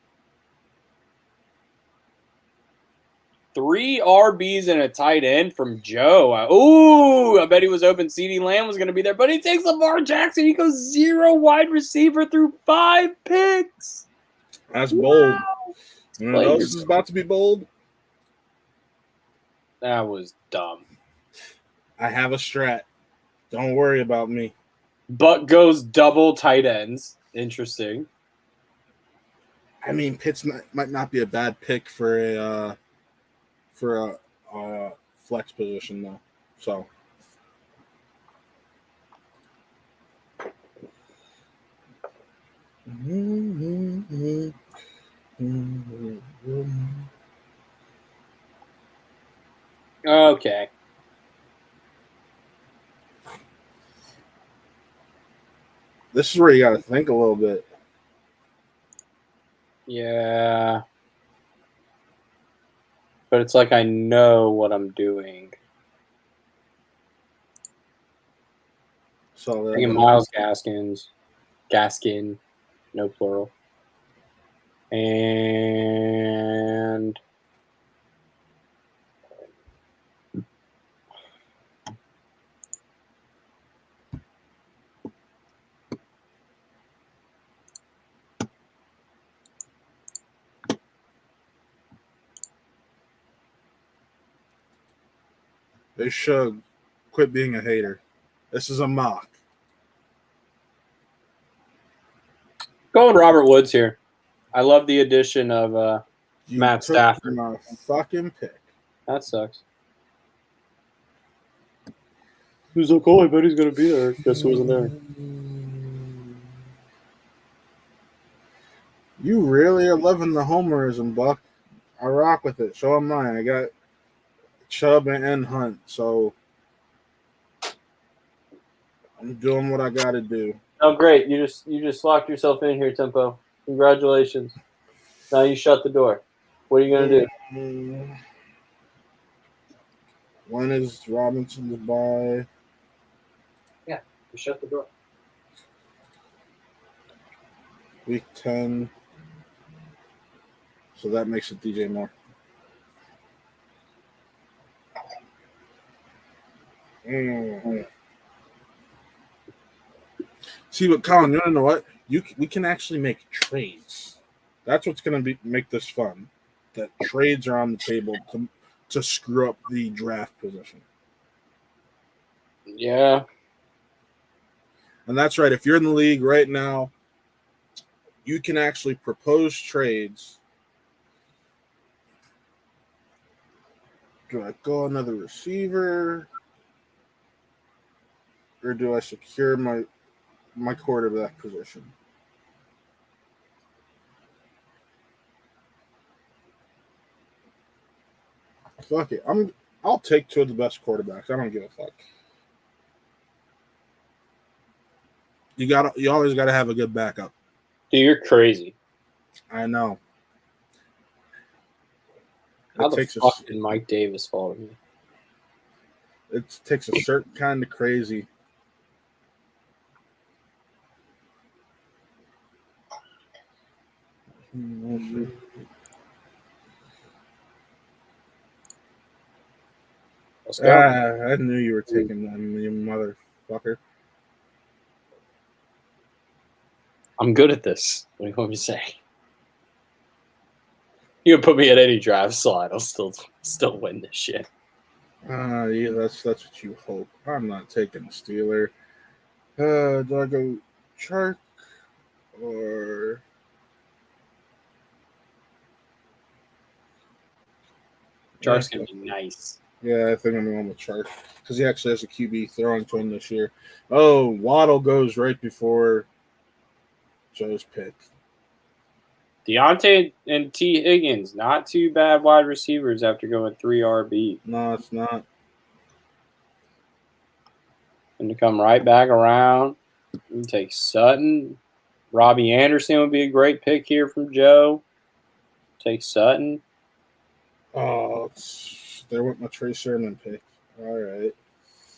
3 RBs and a tight end from Joe. I bet he was hoping CeeDee Lamb was going to be there, but he takes Lamar Jackson. He goes 0 wide receiver through 5 picks. That's bold. You know what else is about to be bold? That was dumb. I have a strat. Don't worry about me. Buck goes double tight ends. Interesting. I mean, Pitts might not be a bad pick for a flex position though. So Okay. this is where you got to think a little bit. Yeah. But it's like I know what I'm doing. So I'm thinking Miles Gaskin, no plural. And they should quit being a hater. This is a mock. going Robert Woods here. I love the addition of Matt Stafford. My fucking pick. That sucks. He's like, oh, I bet he's going to be there. Guess who wasn't there? You really are loving the homerism, Buck. I rock with it. So am I. I got Chubb and Hunt, so I'm doing what I got to do. Oh, great! You just locked yourself in here, Tempo. Congratulations. Now you shut the door. What are you gonna do? When is Robinson to buy? Yeah, you shut the door. Week 10. So that makes it DJ Moore. See, but Colin, you know what? We can actually make trades. That's what's going to make this fun. That trades are on the table to screw up the draft position. Yeah. And that's right. If you're in the league right now, you can actually propose trades. Do I go another receiver? Or do I secure my quarterback position? Fuck it. I'll take 2 of the best quarterbacks. I don't give a fuck. You always gotta have a good backup. Dude, you're crazy. I know. How the fuck did Mike Davis fall to me? It takes a certain kind of crazy. Let's go. I knew you were taking them, you motherfucker. I'm good at this. What do you want me to say? You can put me at any drive slot. I'll still win this shit. Yeah, that's what you hope. I'm not taking a Steeler. Do I go Chark or Chark's gonna be nice. Yeah, I think I'm going with Chark because he actually has a QB throwing to him this year. Oh, Waddle goes right before Joe's pick. Deontay and T. Higgins, not too bad wide receivers after going 3 RB. No, it's not. And to come right back around and take Sutton. Robbie Anderson would be a great pick here from Joe. Take Sutton. Oh, there went my Trey Sermon pick. All right.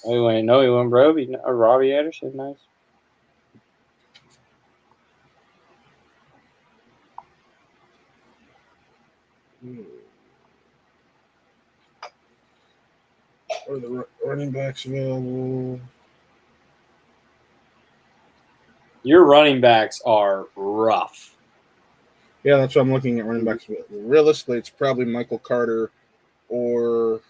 Oh, he went Robbie Anderson. Nice. Are the running backs available? Your running backs are rough. Yeah, that's what I'm looking at running backs. Realistically, it's probably Michael Carter or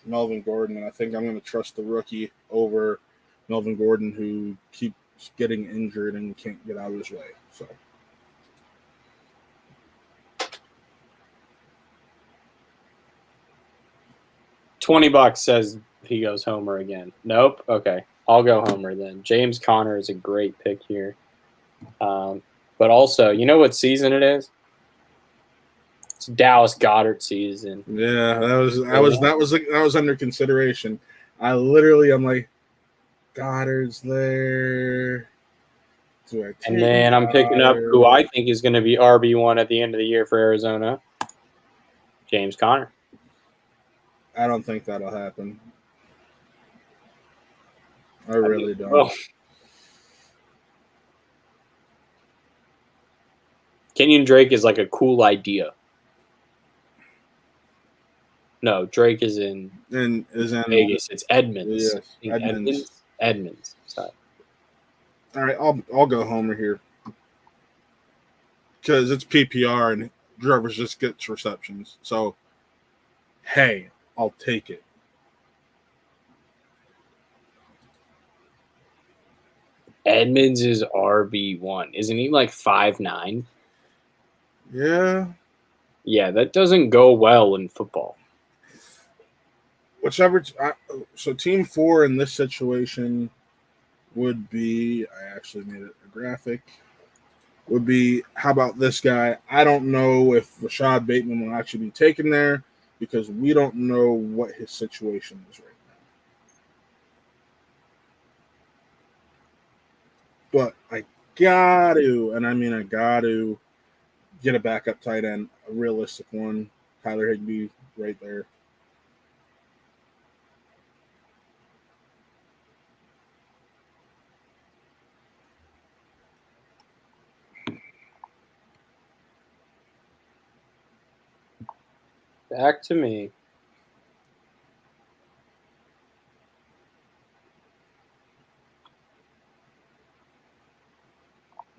Melvin Gordon, and I think I'm going to trust the rookie over Melvin Gordon, who keeps getting injured and can't get out of his way. So. $20 says he goes Homer again. Nope. Okay. I'll go Homer then. James Conner is a great pick here. But also, you know what season it is? It's Dallas Goedert season. Yeah, that was under consideration. I'm like, Goddard's there. And then I'm picking up who I think is going to be RB1 at the end of the year for Arizona, James Conner. I don't think that'll happen. I really don't. Well, Kenyon Drake is like a cool idea. No, Drake is in Vegas. It's Edmonds. Yes, Edmonds. Sorry. All right, I'll go Homer here because it's PPR and Drivers just gets receptions. So, hey, I'll take it. Edmonds is RB1. Isn't he like 5'9"? Yeah. Yeah, that doesn't go well in football. So team 4 in this situation would be, I actually made it a graphic, would be, how about this guy? I don't know if Rashad Bateman will actually be taken there because we don't know what his situation is right now. But I got to get a backup tight end, a realistic one. Tyler Higbee right there. Back to me.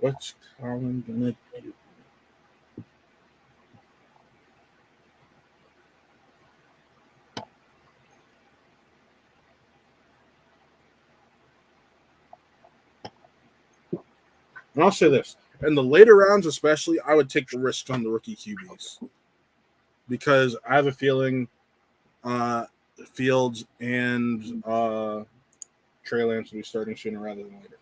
What's Colin gonna do? And I'll say this. In the later rounds, especially, I would take the risk on the rookie QBs. Because I have a feeling Fields and Trey Lance will be starting sooner rather than later.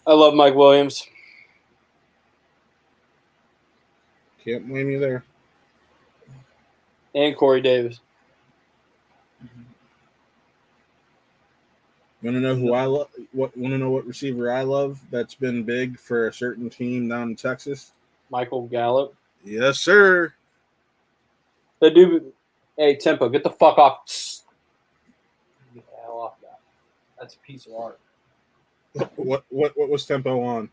I love Mike Williams. Can't blame you there. And Corey Davis. Want to know who I love? Want to know what receiver I love that's been big for a certain team down in Texas? Michael Gallup. Yes, sir. The dude. Hey, Tempo, get the fuck off. Get the hell off that. That's a piece of art. What was tempo on?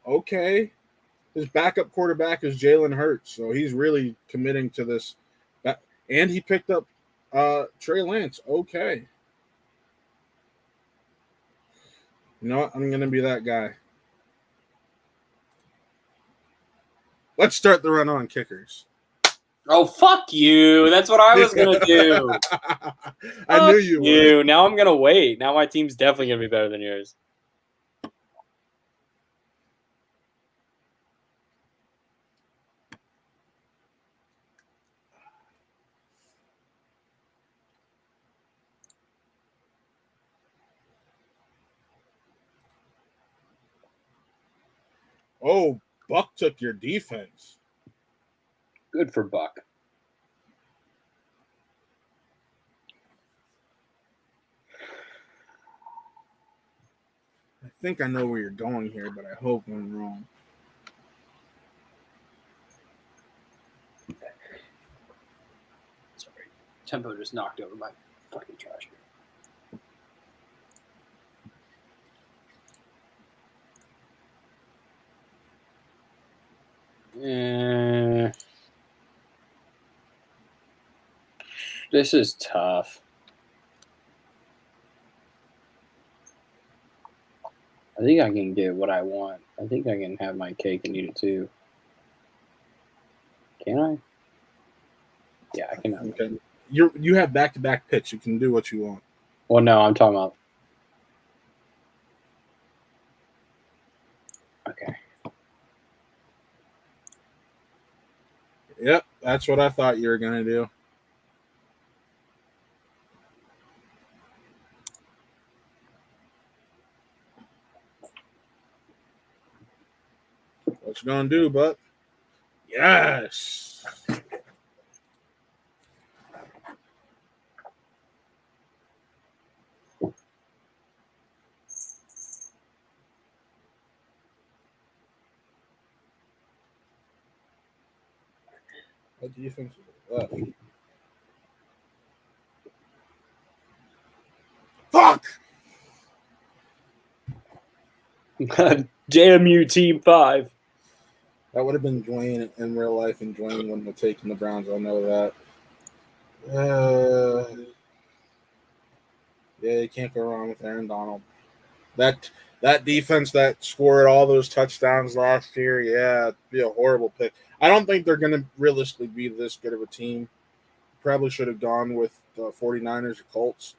Okay. His backup quarterback is Jalen Hurts, so he's really committing to this. And he picked up Trey Lance. Okay. You know what? I'm going to be that guy. Let's start the run on kickers. Oh, fuck you. That's what I was going to do. I knew you would. Now I'm going to wait. Now my team's definitely going to be better than yours. Oh, Buck took your defense. Good for Buck. I think I know where you're going here, but I hope I'm wrong. Sorry. Tempo just knocked over my fucking trash. This is tough. I think I can get what I want. I think I can have my cake and eat it too. Can I? Yeah, I can. Okay. You have back-to-back picks. You can do what you want. Well, no, I'm talking about. Okay. Yep, that's what I thought you were going to do. What you going to do, bud? Yes. What defense is left? Fuck! JMU Team 5. That would have been Dwayne in real life, and Dwayne wouldn't have taken the Browns. I know that. Yeah, you can't go wrong with Aaron Donald. That defense that scored all those touchdowns last year, yeah, it'd be a horrible pick. I don't think they're going to realistically be this good of a team. Probably should have gone with the 49ers or Colts.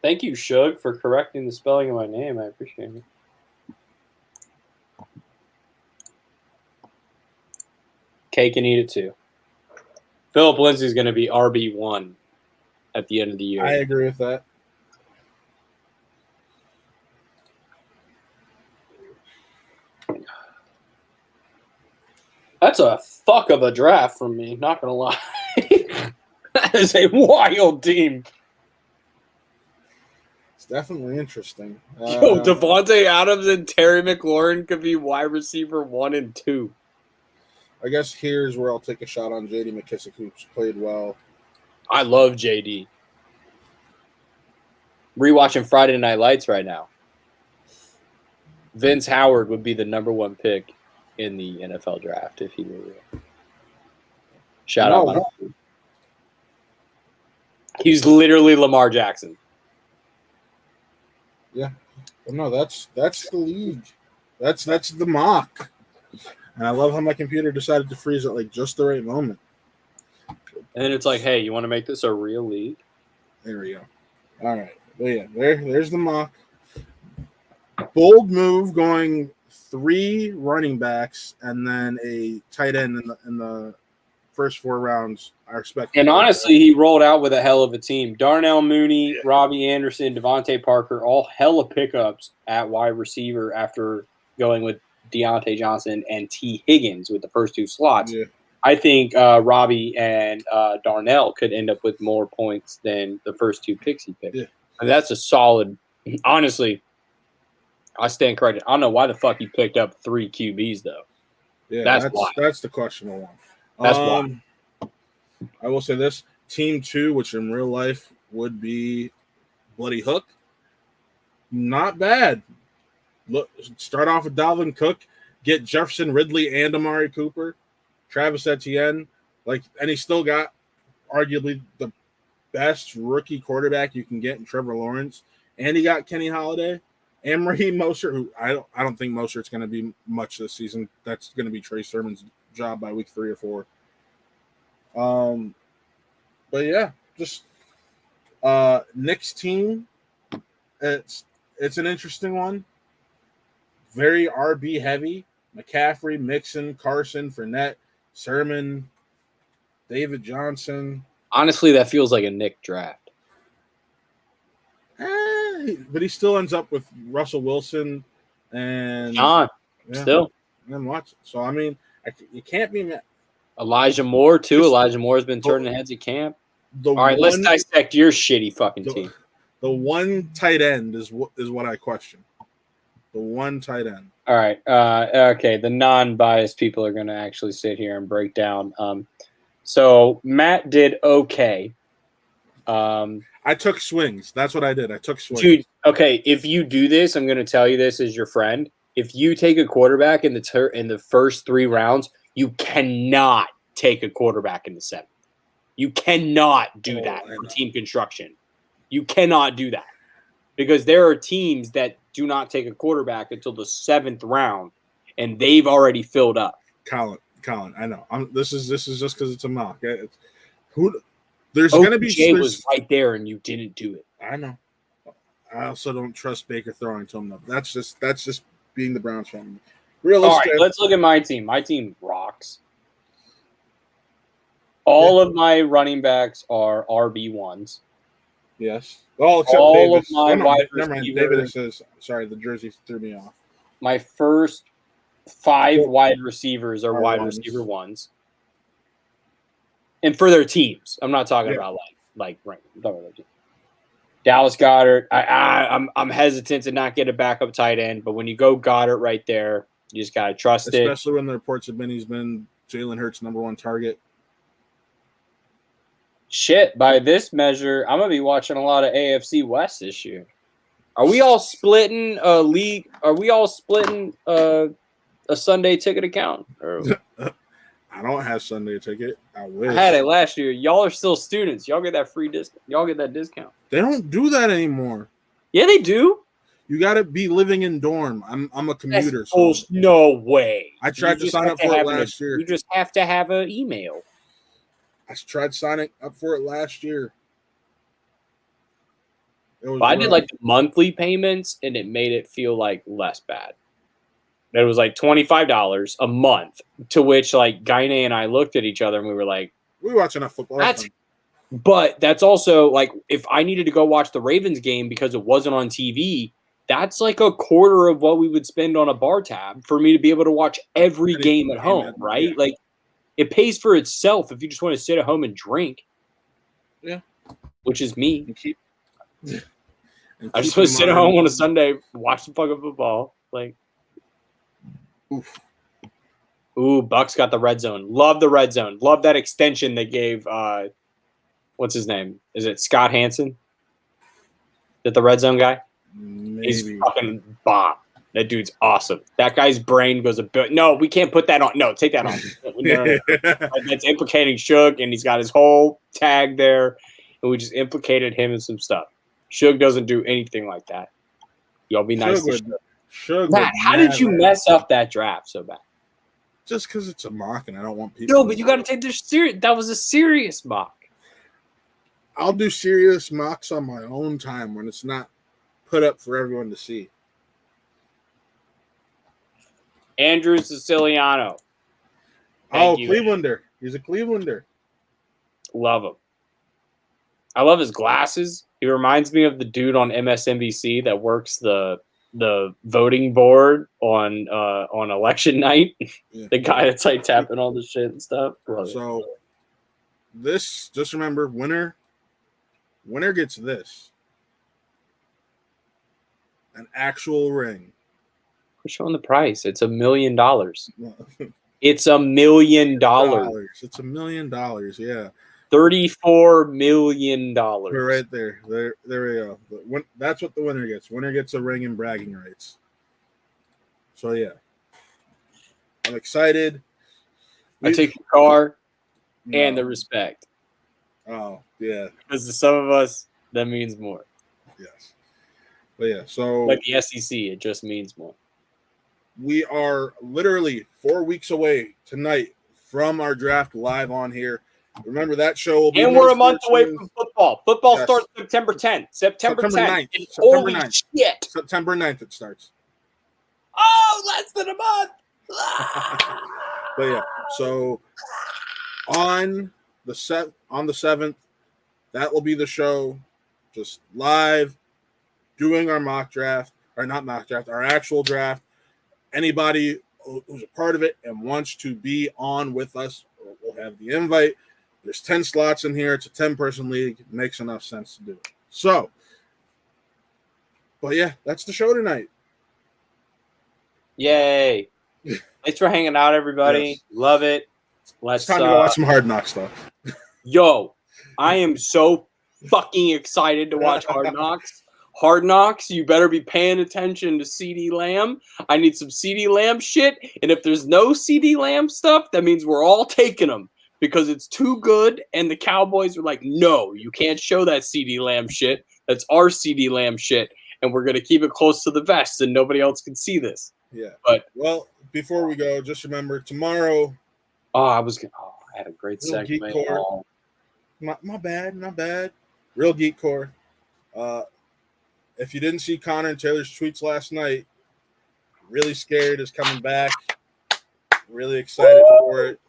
Thank you, Shug, for correcting the spelling of my name. I appreciate it. Cake and eat it too. Philip Lindsay's going to be RB1 at the end of the year. I agree with that. That's a fuck of a draft from me, not going to lie. That is a wild team. It's definitely interesting. Yo, Devontae Adams and Terry McLaurin could be wide receiver 1 and 2. I guess here's where I'll take a shot on J.D. McKissick, who's played well. I love JD. Rewatching Friday Night Lights right now. Vince Howard would be the number 1 pick in the NFL draft if he were real. Shout out. He's literally Lamar Jackson. Yeah. Well, no, that's the league. That's the mock. And I love how my computer decided to freeze at like just the right moment. And then it's like, hey, you want to make this a real league? There we go. All right. Well, yeah, there's the mock. Bold move going 3 running backs and then a tight end in the first 4 rounds. I expect. And honestly, he rolled out with a hell of a team. Darnell Mooney, Robbie Anderson, Devontae Parker, all hella pickups at wide receiver after going with Deontay Johnson and T. Higgins with the first 2 slots. Yeah. I think Robbie and Darnell could end up with more points than the first 2 picks he picked. Yeah. And that's a solid – honestly, I stand corrected. I don't know why the fuck he picked up 3 QBs, though. Yeah, That's why. that's the questionable one. That's why. I will say this: Team 2, which in real life would be Bloody Hook, not bad. Look, start off with Dalvin Cook, get Jefferson, Ridley, and Amari Cooper, Travis Etienne, and he still got arguably the best rookie quarterback you can get in Trevor Lawrence, and he got Kenny Holiday and Raheem Mostert, who I don't think Mostert's going to be much this season. That's going to be Trey Sermon's job by week 3 or 4. But yeah, just Nick's team. It's an interesting one. Very RB heavy. McCaffrey, Mixon, Carson, Fournette, Sermon, David Johnson. Honestly, that feels like a Nick draft. But he still ends up with Russell Wilson and still. And watch. So I mean, you can't be mad. Elijah Moore too. Elijah Moore's been turning heads at camp. All right, let's dissect your shitty fucking team. The one tight end is what I question. The one tight end. All right. Okay. The non-biased people are going to actually sit here and break down. So Matt did okay. I took swings. That's what I did. I took swings. Dude, okay. If you do this, I'm going to tell you this as your friend. If you take a quarterback in the first 3 rounds, you cannot take a quarterback in the 7th. You cannot do that for team construction. You cannot do that because there are teams that do not take a quarterback until the 7th round, and they've already filled up. Colin, I know. This is just because it's a mock. There's going to be. Jay was right there, and you didn't do it. I know. I also don't trust Baker throwing to him though. That's just being the Browns fan. Realistic. All right, let's look at my team. My team rocks. All of my running backs are RB1s. Yes. Oh, except all Davis. of my wide never mind. David says, sorry, the jersey threw me off. My first 5 wide receivers are wide receiver 1s. And for their teams. I'm not talking about like rank. Dallas Goedert. I'm hesitant to not get a backup tight end, but when you go Goddard right there, you just gotta trust it. Especially when the reports have been he's been Jalen Hurts' #1 target. Shit, by this measure, I'm gonna be watching a lot of AFC West this year. Are we all splitting a league? Are we all splitting a Sunday ticket account? I don't have Sunday ticket. I wish. I had it last year. Y'all are still students. Y'all get that free discount. Y'all get that discount. They don't do that anymore. Yeah, they do. You got to be living in dorm. I'm a commuter. No way. I tried to sign up for it last year. You just have to have an email. I tried signing up for it last year. I did like the monthly payments, and it made it feel like less bad. It was like $25 a month, to which like Gaine and I looked at each other and we were like, "We watch enough football." But that's also like if I needed to go watch the Ravens game because it wasn't on TV, that's like a quarter of what we would spend on a bar tab for me to be able to watch every game at home, right? Yeah. Like it pays for itself if you just want to sit at home and drink. Yeah, which is me. I just want to sit at home on a Sunday, watch the fucking football, like. Ooh, Bucks got the red zone. Love the red zone. Love that extension they gave. What's his name? Is it Scott Hansen? Is it the red zone guy? Maybe. He's fucking bomb. That dude's awesome. That guy's brain goes a bit. No, we can't put that on. No, take that off. No. That's implicating Suge, and he's got his whole tag there, and we just implicated him in some stuff. Suge doesn't do anything like that. Y'all be nice to Suge. Matt, how did you mess up that draft so bad? Just because it's a mock and I don't want people. No, but you got to take this serious. That was a serious mock. I'll do serious mocks on my own time when it's not put up for everyone to see. Andrew Siciliano. Clevelander. He's a Clevelander. Love him. I love his glasses. He reminds me of the dude on MSNBC that works the voting board on election night. Yeah. The guy that's like tapping all the shit and stuff. So this, just remember, winner gets this. An actual ring. We're showing the price. It's $1 million. It's $1 million. It's $1 million. Yeah. $34 million. We're right there. There we go. That's what the winner gets. Winner gets a ring and bragging rights. So yeah, I'm excited. I take the car and the respect. Oh yeah. Because to some of us, that means more. Yes. But yeah, so like the SEC, it just means more. We are literally 4 weeks away tonight from our draft live on here. Remember that show will be. And we're a month away from football. Football starts September 10th. September 9th. September 9th. Shit. September 9th it starts. Oh, less than a month. But yeah, so on the 7th, that will be the show, just live, doing our mock draft, or not mock draft, our actual draft. Anybody who's a part of it and wants to be on with us, we'll have the invite. There's 10 slots in here. It's a 10-person league. It makes enough sense to do it. So, but yeah, that's the show tonight. Yay. Thanks for hanging out, everybody. Yes. Love it. It's time to go watch some Hard Knock stuff. Yo, I am so fucking excited to watch Hard Knocks. Hard Knocks, you better be paying attention to CeeDee Lamb. I need some CeeDee Lamb shit. And if there's no CeeDee Lamb stuff, that means we're all taking them because it's too good. And the Cowboys are like, no, you can't show that CeeDee Lamb shit. That's our CeeDee Lamb shit. And we're going to keep it close to the vest and nobody else can see this. Yeah. But well, before we go, just remember tomorrow. I had a great segment. Not bad. Real Geek Core. If you didn't see Connor and Taylor's tweets last night, really scared is coming back. Really excited for it.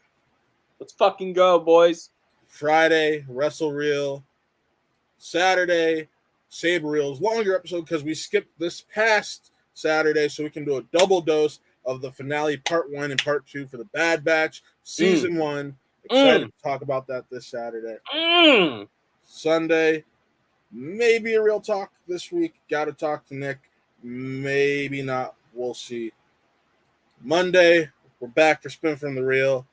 Let's fucking go, boys. Friday, Wrestle Reel. Saturday, Saber Reels. Longer episode because we skipped this past Saturday, so we can do a double dose of the finale, part 1 and part 2 for the Bad Batch, season 1. Excited to talk about that this Saturday. Sunday, maybe a real talk this week. Got to talk to Nick. Maybe not. We'll see. Monday, we're back for Spin from the Reel.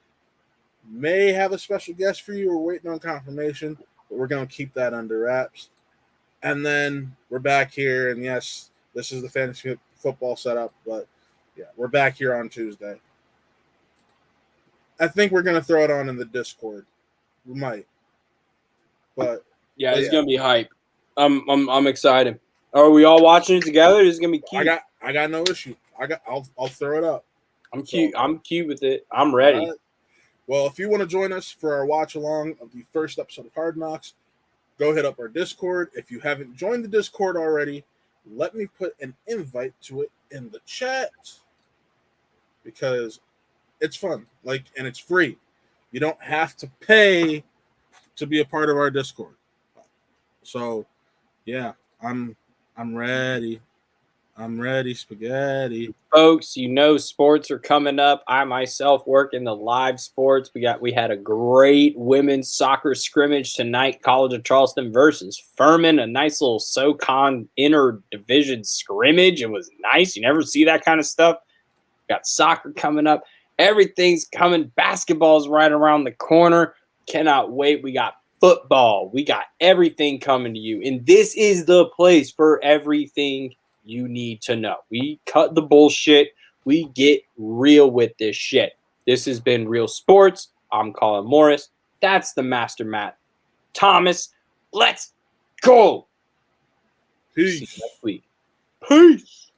May have a special guest for you. We're waiting on confirmation, but we're going to keep that under wraps. And then we're back here, and yes, this is the fantasy football setup, but yeah, we're back here on Tuesday. I think we're going to throw it on in the Discord. We might. But yeah, it's going to be hype. I'm excited. Are we all watching it together? It's going to be cute. I got no issue. I'll throw it up. I'm cute. I'm cute with it. I'm ready. Well, if you want to join us for our watch along of the first episode of Hard Knocks, go hit up our Discord. If you haven't joined the Discord already, let me put an invite to it in the chat because it's fun, and it's free. You don't have to pay to be a part of our Discord. So, yeah, I'm ready. I'm ready, spaghetti. Folks, sports are coming up. I myself work in the live sports. We had a great women's soccer scrimmage tonight, College of Charleston versus Furman, a nice little SoCon inter-division scrimmage. It was nice. You never see that kind of stuff. Got soccer coming up. Everything's coming. Basketball's right around the corner. Cannot wait. We got football. We got everything coming to you. And this is the place for everything you need to know. We cut the bullshit. We get real with this shit. This has been Real Sports. I'm Colin Morris. That's the Master Matt Thomas. Let's go. Peace. See you next week. Peace.